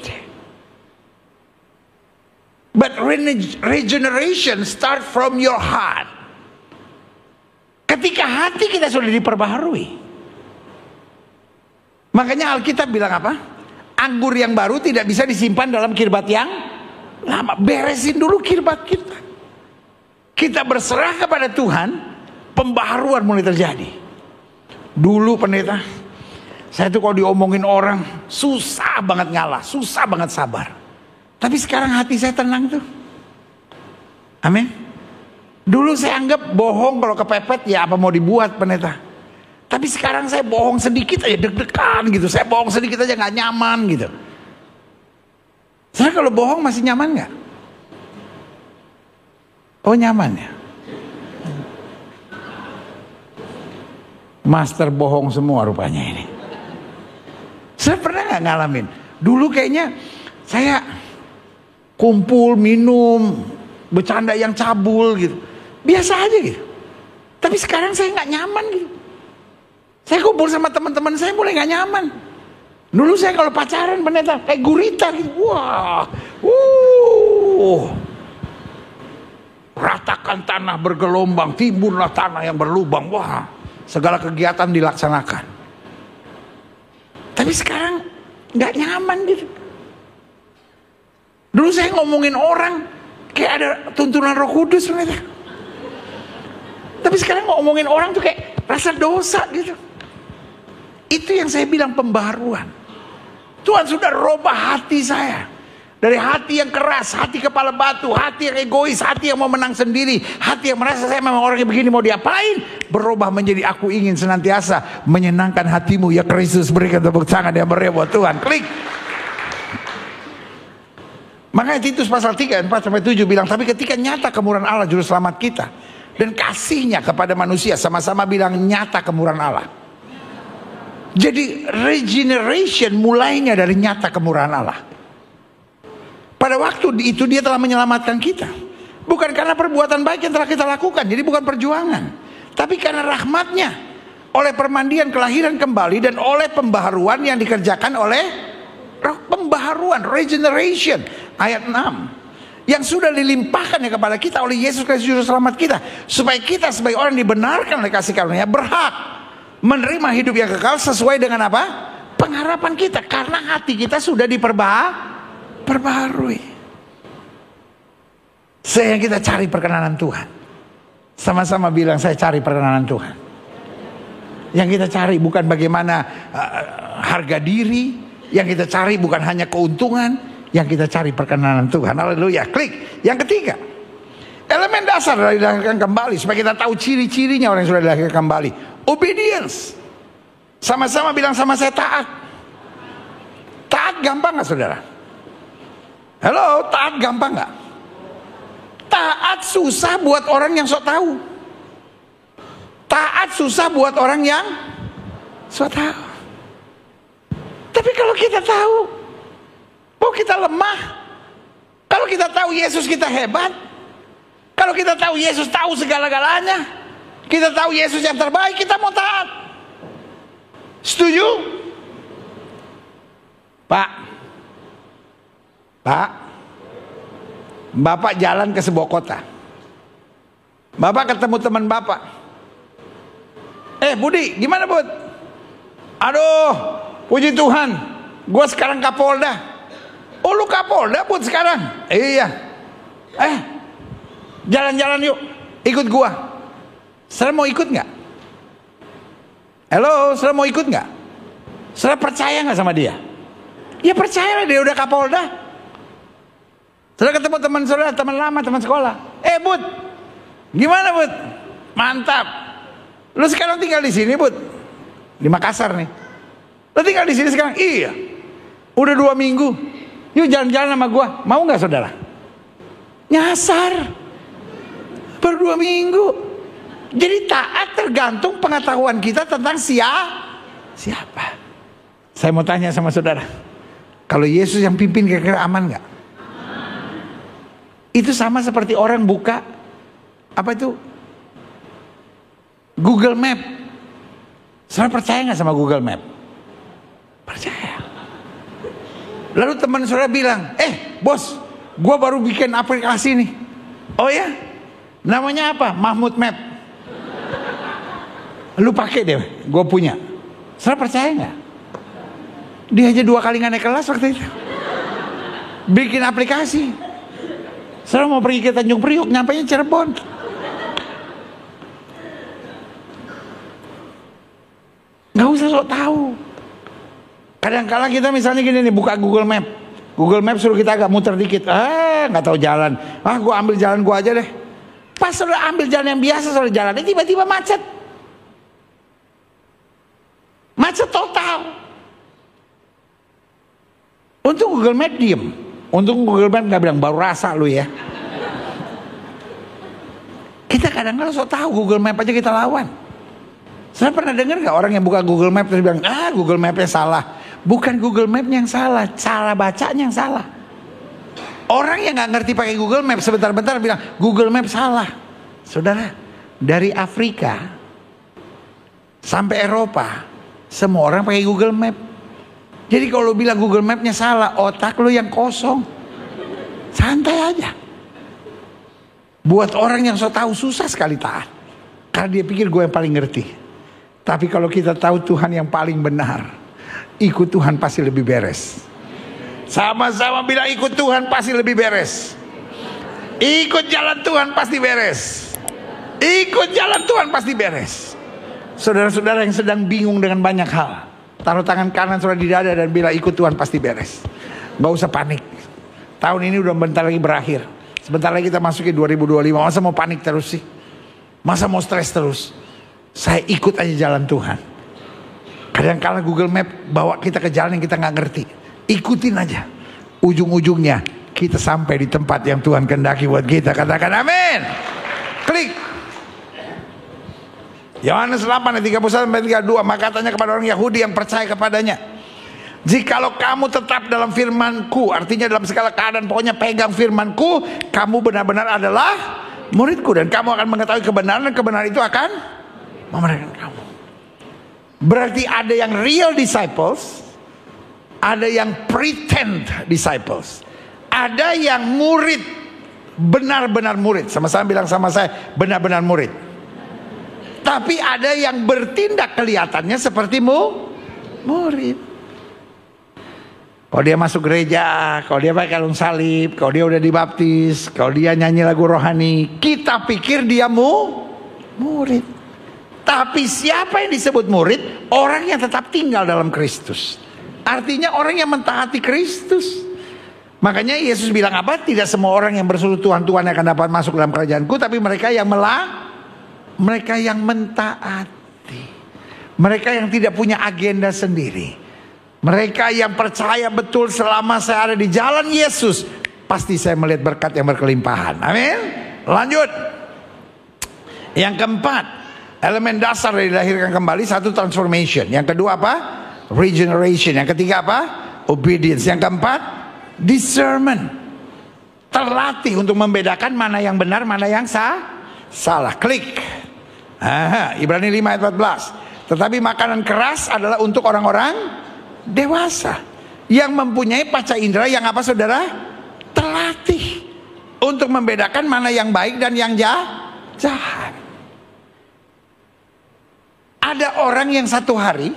Speaker 1: But regeneration start from your heart. Ketika hati kita sudah diperbaharui. Makanya Alkitab bilang apa? Anggur yang baru tidak bisa disimpan dalam kirbat yang lama. Beresin dulu kirbat kita. Kita berserah kepada Tuhan, pembaharuan mulai terjadi. Dulu pendeta, saya tuh kalau diomongin orang susah banget ngalah, susah banget sabar. Tapi sekarang hati saya tenang tuh. Amin. Dulu saya anggap bohong kalau kepepet ya apa mau dibuat pendeta. Tapi sekarang saya bohong sedikit aja deg-degan gitu. Saya bohong sedikit aja gak nyaman gitu. Saya kalau bohong masih nyaman gak? Oh nyaman ya. Master bohong semua rupanya ini. Saya pernah gak ngalamin? Dulu kayaknya saya kumpul, minum, bercanda yang cabul gitu. Biasa aja gitu. Tapi sekarang saya gak nyaman gitu. Saya kumpul sama teman-teman saya mulai gak nyaman. Dulu saya kalau pacaran pendeta kayak gurita gitu. Wah. Ratakan tanah bergelombang, timbunlah tanah yang berlubang. Wah, segala kegiatan dilaksanakan. Tapi sekarang gak nyaman gitu. Dulu saya ngomongin orang kayak ada tuntunan Roh Kudus pendeta. Tapi sekarang ngomongin orang tuh kayak rasa dosa gitu. Itu yang saya bilang pembaharuan. Tuhan sudah robah hati saya. Dari hati yang keras, hati kepala batu, hati yang egois, hati yang mau menang sendiri, hati yang merasa saya memang orang yang begini mau diapain, berubah menjadi aku ingin senantiasa menyenangkan hatimu ya Kristus. Berikan tepuk tangan yang meriah buat Tuhan. Klik. Makanya Titus pasal 3, 4-7 bilang, tapi ketika nyata kemurahan Allah juru selamat kita dan kasihnya kepada manusia, sama-sama bilang nyata kemurahan Allah. Jadi regeneration mulainya dari nyata kemurahan Allah. Pada waktu itu dia telah menyelamatkan kita. Bukan karena perbuatan baik yang telah kita lakukan. Jadi bukan perjuangan. Tapi karena rahmatnya. Oleh permandian kelahiran kembali. Dan oleh pembaharuan yang dikerjakan oleh pembaharuan, regeneration. Ayat 6. Yang sudah dilimpahkannya kepada kita oleh Yesus Kristus juru selamat kita. Supaya kita sebagai orang dibenarkan oleh kasih karunia berhak menerima hidup yang kekal sesuai dengan apa? Pengharapan kita. Karena hati kita sudah diperbaharui. Saya kita cari perkenanan Tuhan. Sama-sama bilang saya cari perkenanan Tuhan. Yang kita cari bukan bagaimana harga diri. Yang kita cari bukan hanya keuntungan. Yang kita cari perkenanan Tuhan. Haleluya. Klik. Yang ketiga, elemen dasar dari dilahirkan kembali. Supaya kita tahu ciri-cirinya orang yang sudah dilahirkan kembali. Obedience. Sama-sama bilang sama saya taat. Taat gampang gak saudara? Halo, taat gampang gak? Taat susah buat orang yang sok tahu. Taat susah buat orang yang sok tahu. Tapi kalau kita tahu, oh kita lemah. Kalau kita tahu Yesus kita hebat. Kalau kita tahu Yesus tahu segala-galanya, kita tahu Yesus yang terbaik, kita mau taat. Setuju? Pak, Bapak jalan ke sebuah kota. Bapak ketemu teman Bapak. Budi, gimana Bud? Aduh, puji Tuhan, gue sekarang Kapolda. Oh lu Kapolda Bud sekarang? Iya. Jalan-jalan yuk, ikut gua. Saudara mau ikut nggak? Halo, saudara mau ikut nggak? Saudara percaya nggak sama dia? Ya percayalah, dia udah Kapolda. Saudara ketemu teman saudara, teman lama, teman sekolah. Bud, gimana Bud? Mantap. Lu sekarang tinggal di sini Bud? Di Makassar nih. Lu tinggal di sini sekarang? Iya. Udah 2 minggu. Yuk jalan-jalan sama gua. Mau nggak saudara? Nyasar. Baru 2 minggu. Jadi taat tergantung pengetahuan kita tentang siapa. Saya mau tanya sama saudara, kalau Yesus yang pimpin kira-kira aman nggak? Itu sama seperti orang buka apa itu? Google Map. Saudara percaya nggak sama Google Map? Percaya. Lalu teman saudara bilang, bos, gua baru bikin aplikasi nih. Oh ya? Namanya apa? Mahmud Map. Lu pakai deh, gua punya. Saudara percaya nggak? Dia aja 2 kali nggak naik kelas waktu itu. Bikin aplikasi. Saudara mau pergi ke Tanjung Priok, nyampainya Cirebon. Nggak usah sok tahu. Kadang-kala kita misalnya gini nih, buka Google Map. Google Map suruh kita agak muter dikit. Nggak tahu jalan. Gua ambil jalan gua aja deh. Pas sudah ambil jalan yang biasa, sudah jalannya tiba-tiba macet. Macet total. Untung Google Map diem. Untung Google Map nggak bilang baru rasa lu ya. Kita kadang-kadang sok tahu Google Map aja kita lawan. Saya pernah dengar nggak orang yang buka Google Map terus bilang, Google Mapnya salah. Bukan Google Map yang salah, cara bacanya yang salah. Orang yang nggak ngerti pakai Google Map sebentar-bentar bilang Google Map salah. Saudara, dari Afrika sampai Eropa, semua orang pakai Google Map. Jadi kalau bilang Google Mapnya salah, otak lu yang kosong. Santai aja. Buat orang yang so tahu susah sekali taat, karena dia pikir gue yang paling ngerti. Tapi kalau kita tahu Tuhan yang paling benar, ikut Tuhan pasti lebih beres. Sama-sama bilang ikut Tuhan pasti lebih beres. Ikut jalan Tuhan pasti beres. Ikut jalan Tuhan pasti beres. Saudara-saudara yang sedang bingung dengan banyak hal, taruh tangan kanan saudara di dada dan bilang ikut Tuhan pasti beres. Gak usah panik. Tahun ini udah bentar lagi berakhir. Sebentar lagi kita masukin 2025. Masa mau panik terus sih? Masa mau stres terus? Saya ikut aja jalan Tuhan. Kadang-kala Google Map bawa kita ke jalan yang kita gak ngerti. Ikutin aja. Ujung-ujungnya kita sampai di tempat yang Tuhan kehendaki buat kita. Katakan amin. Klik. Yohanes 8 ayat 31-32, maka katanya kepada orang Yahudi yang percaya kepadanya, jikalau kamu tetap dalam firman-Ku, artinya dalam segala keadaan pokoknya pegang firman-Ku, kamu benar-benar adalah murid-Ku, dan kamu akan mengetahui kebenaran, dan kebenaran itu akan memerdekakan kamu. Berarti ada yang real disciples, ada yang pretend disciples, ada yang murid, benar-benar murid. Sama-sama bilang sama saya, benar-benar murid. Tapi ada yang bertindak kelihatannya seperti murid. Kalau dia masuk gereja, kalau dia pakai kalung salib, kalau dia udah dibaptis, kalau dia nyanyi lagu rohani, kita pikir dia murid. Tapi siapa yang disebut murid? Orang yang tetap tinggal dalam Kristus. Artinya orang yang mentaati Kristus. Makanya Yesus bilang apa? Tidak semua orang yang berseru Tuhan, Tuhan akan dapat masuk dalam kerajaanku, tapi mereka yang mereka yang mentaati, mereka yang tidak punya agenda sendiri, mereka yang percaya betul selama saya ada di jalan Yesus, pasti saya melihat berkat yang berkelimpahan. Amin. Lanjut. Yang keempat, elemen dasar dari dilahirkan kembali, satu transformation. Yang kedua apa? Regeneration. Yang ketiga apa? Obedience. Yang keempat, discernment. Terlatih untuk membedakan mana yang benar, mana yang salah. Klik. Ibrani 5 ayat 14. Tetapi makanan keras adalah untuk orang-orang dewasa yang mempunyai panca indera yang apa saudara? Terlatih untuk membedakan mana yang baik dan yang jahat. Ada orang yang satu hari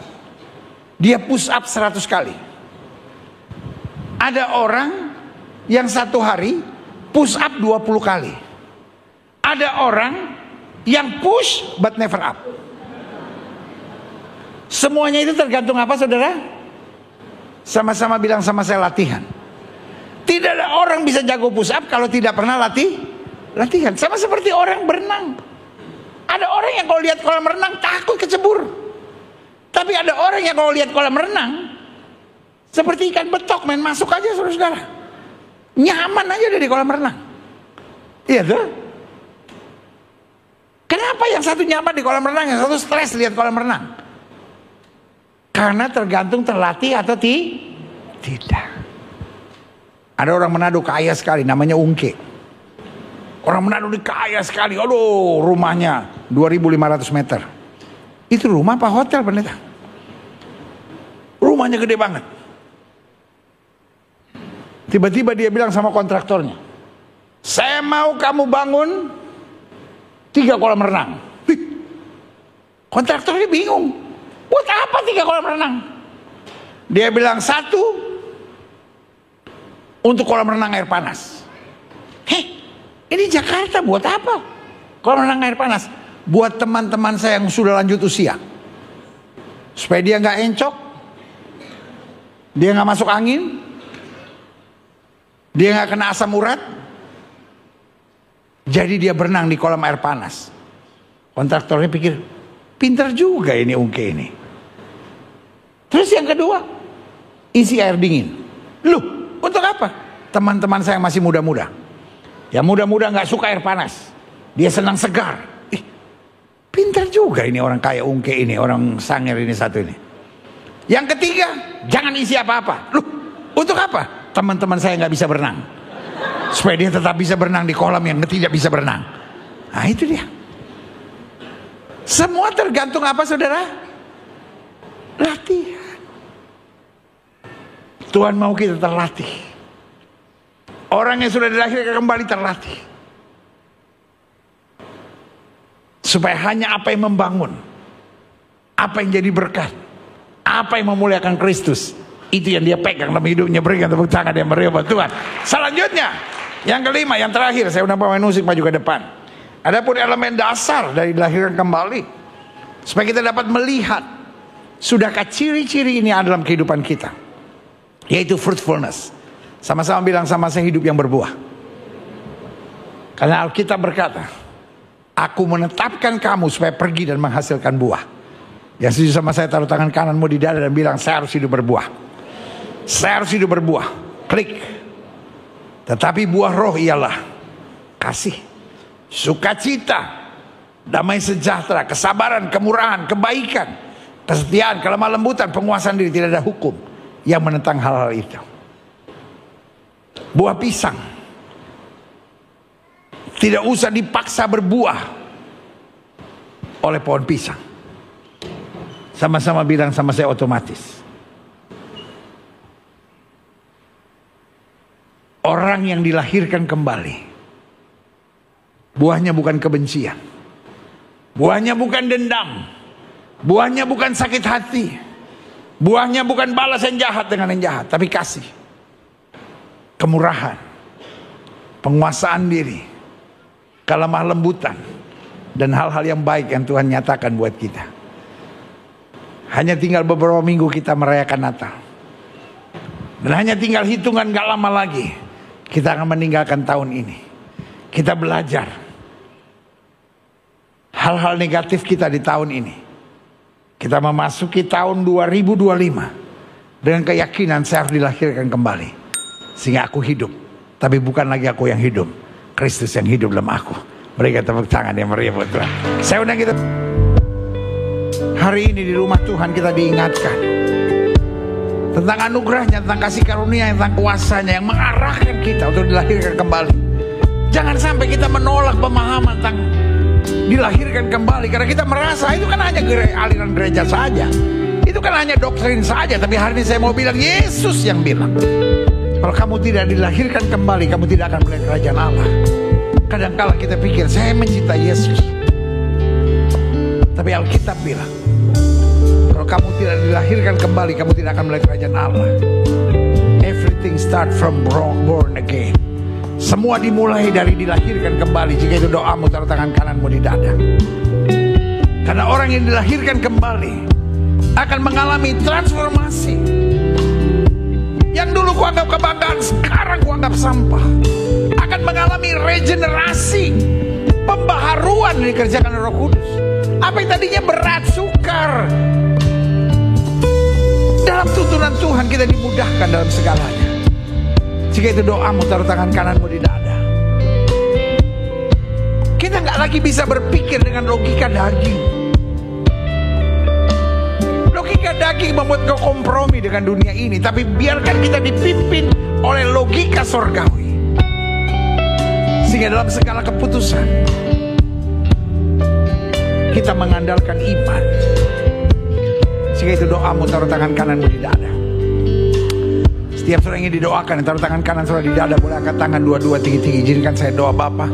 Speaker 1: dia push up 100 kali. Ada orang yang satu hari push up 20 kali. Ada orang yang push but never up. Semuanya itu tergantung apa saudara? Sama-sama bilang sama saya, latihan. Tidak ada orang bisa jago push up kalau tidak pernah latihan. Sama seperti orang berenang. Ada orang yang kalau lihat kolam renang takut kecebur. Tapi ada orang yang kalau lihat kolam renang seperti ikan betok, main masuk aja saudara-saudara. Nyaman aja dari kolam renang. Iya tuh. Kenapa yang satu nyaman di kolam renang, yang satu stres lihat kolam renang? Karena tergantung terlatih atau tidak. Ada orang Manado kaya sekali, namanya Ungke. Orang Manado ini kaya sekali. Aduh, rumahnya 2.500 meter. Itu rumah apa hotel, pendeta? Rumahnya gede banget. Tiba-tiba dia bilang sama kontraktornya, saya mau kamu bangun 3 kolam renang. Kontraktornya bingung, buat apa 3 kolam renang? Dia bilang, 1 untuk kolam renang air panas. Ini Jakarta, buat apa kolam renang air panas? Buat teman-teman saya yang sudah lanjut usia, supaya dia nggak encok, dia nggak masuk angin, dia nggak kena asam urat. Jadi dia berenang di kolam air panas. Kontraktornya pikir, pintar juga ini Ungke ini. Terus yang kedua, isi air dingin. Loh, untuk apa? Teman-teman saya masih muda-muda. Yang muda-muda nggak suka air panas. Dia senang segar. Pintar juga ini orang kaya Ungke ini, orang Sangir ini satu ini. Yang ketiga, jangan isi apa-apa. Loh, untuk apa? Teman-teman saya nggak bisa berenang. Supaya dia tetap bisa berenang di kolam yang tidak bisa berenang. Nah itu dia. Semua tergantung apa saudara? Latihan. Tuhan mau kita terlatih. Orang yang sudah dilahirkan kembali terlatih. Supaya hanya apa yang membangun, apa yang jadi berkat, apa yang memuliakan Kristus, itu yang dia pegang dalam hidupnya. Berikan tepuk tangan yang meriah buat Tuhan. Selanjutnya, yang kelima, yang terakhir, saya udah pemain musik maju ke depan. Adapun elemen dasar dari dilahirkan kembali, supaya kita dapat melihat sudahkah ciri-ciri ini ada dalam kehidupan kita, yaitu fruitfulness. Sama-sama bilang sama saya, hidup yang berbuah. Karena Alkitab berkata, aku menetapkan kamu supaya pergi dan menghasilkan buah. Yang setuju sama saya, taruh tangan kananmu di dada dan bilang, saya harus hidup berbuah. Saya harus hidup berbuah. Klik. Tetapi buah roh ialah kasih, sukacita, damai sejahtera, kesabaran, kemurahan, kebaikan, kesetiaan, kelemah lembutan, penguasaan diri. Tidak ada hukum yang menentang hal-hal itu. Buah pisang tidak usah dipaksa berbuah oleh pohon pisang. Sama-sama bilang sama saya, otomatis. Orang yang dilahirkan kembali, buahnya bukan kebencian, buahnya bukan dendam, buahnya bukan sakit hati, buahnya bukan balas yang jahat dengan yang jahat, tapi kasih, kemurahan, penguasaan diri, kelemah lembutan, dan hal-hal yang baik yang Tuhan nyatakan buat kita. Hanya tinggal beberapa minggu kita merayakan Natal, dan hanya tinggal hitungan gak lama lagi kita akan meninggalkan tahun ini. Kita belajar hal-hal negatif kita di tahun ini. Kita memasuki tahun 2025 dengan keyakinan saya harus dilahirkan kembali, sehingga aku hidup, tapi bukan lagi aku yang hidup, Kristus yang hidup dalam aku. Berikan tepuk tangan yang meriah buat Tuhan. Saya undang kita hari ini di rumah Tuhan, kita diingatkan tentang anugerahnya, tentang kasih karunia, tentang kuasanya yang mengarahkan kita untuk dilahirkan kembali. Jangan sampai kita menolak pemahaman tentang dilahirkan kembali karena kita merasa itu kan hanya aliran gereja saja, itu kan hanya doktrin saja. Tapi hari ini saya mau bilang, Yesus yang bilang, kalau kamu tidak dilahirkan kembali, kamu tidak akan melihat kerajaan Allah. Kadang-kala kita pikir saya mencintai Yesus, tapi Alkitab bilang, kalau kamu tidak dilahirkan kembali, kamu tidak akan melihat kerajaan Allah. Everything start from born again. Semua dimulai dari dilahirkan kembali. Jika itu doamu, taruh tangan kananmu di dada. Karena orang yang dilahirkan kembali akan mengalami transformasi. Yang dulu kuanggap kebanggaan, sekarang kuanggap sampah. Akan mengalami regenerasi, pembaharuan yang dikerjakan oleh Roh Kudus. Apa yang tadinya berat, sukar, dalam tuntunan Tuhan kita dimudahkan dalam segalanya. Jika itu doamu, taruh tangan kananmu di dada. Kita nggak lagi bisa berpikir dengan logika daging. Logika Logika daging membuat kau kompromi dengan dunia ini, tapi biarkan kita dipimpin oleh logika sorgawi, sehingga dalam segala keputusan kita mengandalkan iman. Sehingga itu doamu, taruh tangan kananmu di dada. Setiap saudara ingin didoakan, taruh tangan kanan saudara di dada. Boleh angkat tangan dua-dua tinggi-tinggi. Izinkan saya doa. Bapa,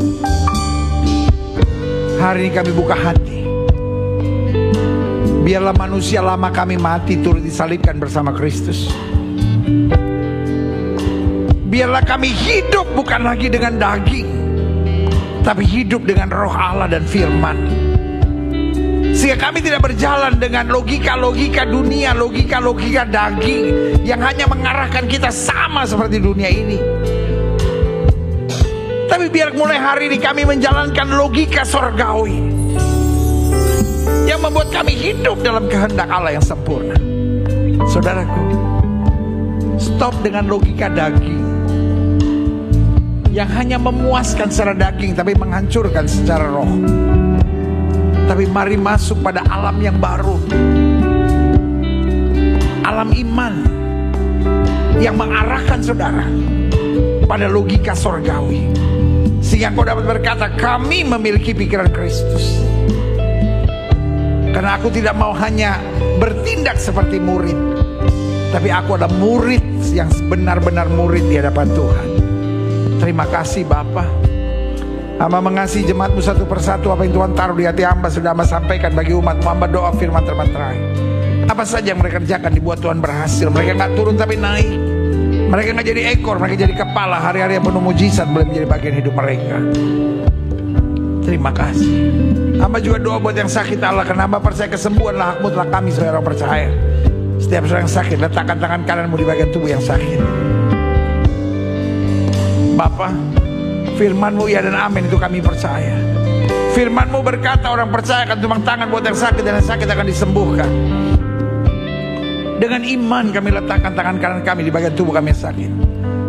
Speaker 1: hari ini kami buka hati. Biarlah manusia lama kami mati turut disalibkan bersama Kristus. Biarlah kami hidup bukan lagi dengan daging, tapi hidup dengan roh Allah dan firman. Sehingga kami tidak berjalan dengan logika-logika dunia, logika-logika daging yang hanya mengarahkan kita sama seperti dunia ini. Tapi biar mulai hari ini kami menjalankan logika sorgawi yang membuat kami hidup dalam kehendak Allah yang sempurna. Saudaraku, stop dengan logika daging yang hanya memuaskan secara daging tapi menghancurkan secara roh. Tapi mari masuk pada alam yang baru, alam iman yang mengarahkan saudara pada logika sorgawi, sehingga kau dapat berkata, kami memiliki pikiran Kristus. Karena aku tidak mau hanya bertindak seperti murid, tapi aku adalah murid yang benar-benar murid di hadapan Tuhan. Terima kasih Bapa. Hamba mengasihi jemaatmu satu persatu. Apa yang Tuhan taruh di hati hamba sudah hamba sampaikan bagi umat-Mu. Hamba doa firman terbaterai. Apa saja yang mereka kerjakan dibuat Tuhan berhasil. Mereka gak turun tapi naik. Mereka gak jadi ekor, mereka jadi kepala. Hari-hari yang penuh mujizat boleh menjadi bagian hidup mereka. Terima kasih. Hamba juga doa buat yang sakit Allah, karena hamba percaya kesembuhanlah hak mutlak kami sebagai orang percaya. Setiap orang yang sakit, letakkan tangan kananmu di bagian tubuh yang sakit. Bapa, firman-Mu ya dan amin itu kami percaya. Firman-Mu berkata orang percaya akan tumpang tangan buat yang sakit dan yang sakit akan disembuhkan. Dengan iman kami letakkan tangan kanan kami di bagian tubuh kami yang sakit.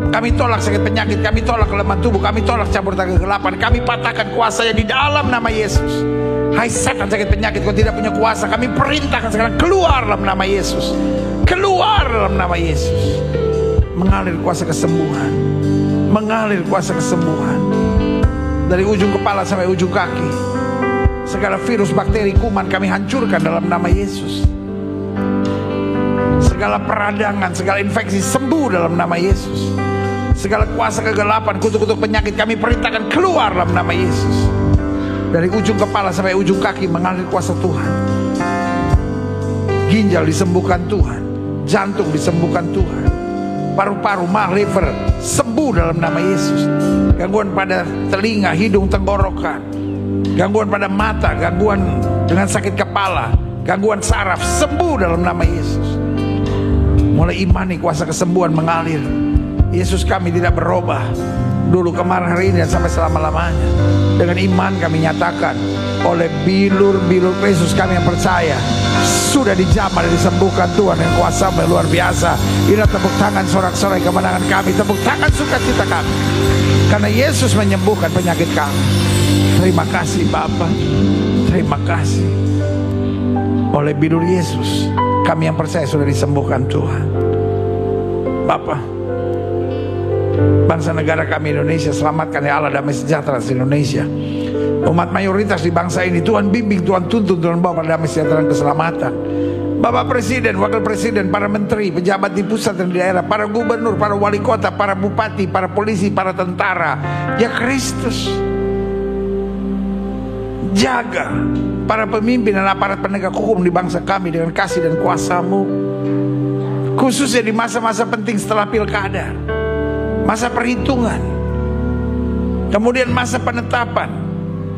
Speaker 1: Kami tolak sakit penyakit, kami tolak kelemahan tubuh, kami tolak campur tangan kegelapan, kami patahkan kuasanya di dalam nama Yesus. Hai setan sakit penyakit, kau tidak punya kuasa. Kami perintahkan sekarang keluar dalam nama Yesus. Keluar dalam nama Yesus. Mengalir kuasa kesembuhan, mengalir kuasa kesembuhan dari ujung kepala sampai ujung kaki. Segala virus, bakteri, kuman kami hancurkan dalam nama Yesus. Segala peradangan, segala infeksi sembuh dalam nama Yesus. Segala kuasa kegelapan, kutuk-kutuk penyakit kami perintahkan keluar dalam nama Yesus. Dari ujung kepala sampai ujung kaki mengalir kuasa Tuhan. Ginjal disembuhkan Tuhan, jantung disembuhkan Tuhan, paru-paru, liver sembuh dalam nama Yesus. Gangguan pada telinga, hidung, tenggorokan, gangguan pada mata, gangguan dengan sakit kepala, gangguan saraf sembuh dalam nama Yesus. Mulai imani kuasa kesembuhan mengalir. Yesus kami tidak berubah, dulu, kemarin, hari ini dan sampai selama-lamanya. Dengan iman kami nyatakan, oleh bilur-bilur Kristus kami yang percaya sudah dijamah dan disembuhkan Tuhan dengan kuasa yang luar biasa. Inilah tepuk tangan sorak-sorai kemenangan kami, tepuk tangan sukacita kami, karena Yesus menyembuhkan penyakit kami. Terima kasih Bapa, terima kasih. Oleh bilur Yesus kami yang percaya sudah disembuhkan Tuhan. Bapa, bangsa negara kami Indonesia selamatkan ya Allah, damai sejahtera di Indonesia. Umat mayoritas di bangsa ini Tuhan bimbing, Tuhan tuntun, Tuhan bawa pada damai sejahtera dan keselamatan. Bapak Presiden, Wakil Presiden, para menteri, pejabat di pusat dan di daerah, para gubernur, para wali kota, para bupati, para polisi, para tentara, ya Kristus, jaga para pemimpin dan aparat penegak hukum di bangsa kami dengan kasih dan kuasa-Mu, khususnya di masa-masa penting setelah pilkada, masa perhitungan, kemudian masa penetapan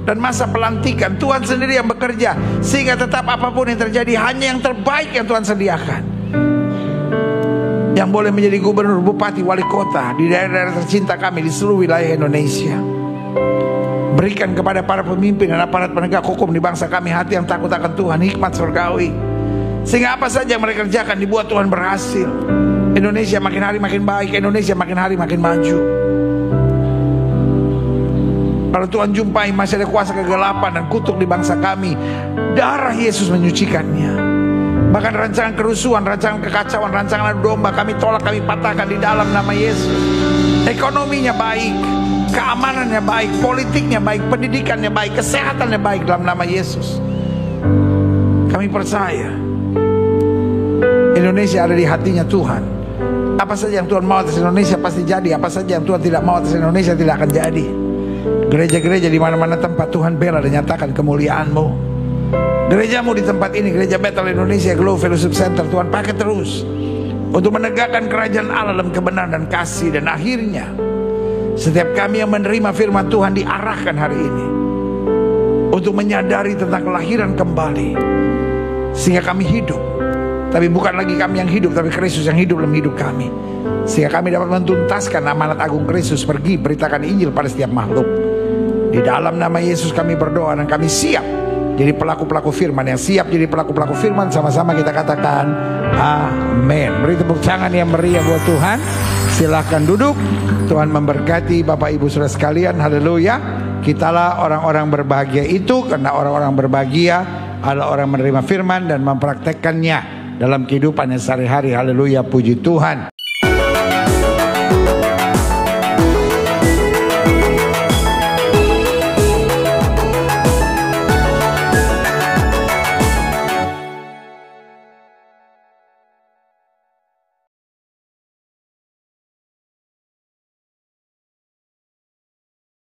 Speaker 1: dan masa pelantikan. Tuhan sendiri yang bekerja sehingga tetap apapun yang terjadi hanya yang terbaik yang Tuhan sediakan, yang boleh menjadi gubernur, bupati, wali kota di daerah-daerah tercinta kami di seluruh wilayah Indonesia. Berikan kepada para pemimpin dan aparat penegak hukum di bangsa kami hati yang takut akan Tuhan, hikmat surgawi, sehingga apa saja yang mereka kerjakan dibuat Tuhan berhasil. Indonesia makin hari makin baik, Indonesia makin hari makin maju. Kalau Tuhan jumpai masih ada kuasa kegelapan dan kutuk di bangsa kami, darah Yesus menyucikannya. Bahkan rancangan kerusuhan, rancangan kekacauan, rancangan adu domba kami tolak, kami patahkan di dalam nama Yesus. Ekonominya baik, keamanannya baik, politiknya baik, pendidikannya baik, kesehatannya baik dalam nama Yesus. Kami percaya Indonesia ada di hatinya Tuhan. Apa saja yang Tuhan mau atas Indonesia pasti jadi. Apa saja yang Tuhan tidak mau atas Indonesia tidak akan jadi. Gereja-gereja di mana-mana tempat Tuhan bela dan nyatakan kemuliaan-Mu. Gerejamu di tempat ini, Gereja Bethel Indonesia Glow Fellowship Center, Tuhan pakai terus untuk menegakkan kerajaan Allah dalam kebenaran dan kasih. Dan akhirnya setiap kami yang menerima firman Tuhan diarahkan hari ini untuk menyadari tentang kelahiran kembali, sehingga kami hidup. Tapi bukan lagi kami yang hidup, tapi Kristus yang hidup dalam hidup kami, sehingga kami dapat mentuntaskan amanat agung Kristus, pergi beritakan Injil pada setiap makhluk. Di dalam nama Yesus kami berdoa, dan kami siap jadi pelaku-pelaku firman. Yang siap jadi pelaku-pelaku firman, sama-sama kita katakan amin. Beri tepuk tangan yang meriah buat Tuhan. Silahkan duduk. Tuhan memberkati Bapak Ibu Saudara sekalian. Haleluya. Kitalah orang-orang berbahagia itu, karena orang-orang berbahagia adalah orang menerima firman dan mempraktekkannya dalam kehidupannya sehari-hari. Haleluya, puji Tuhan.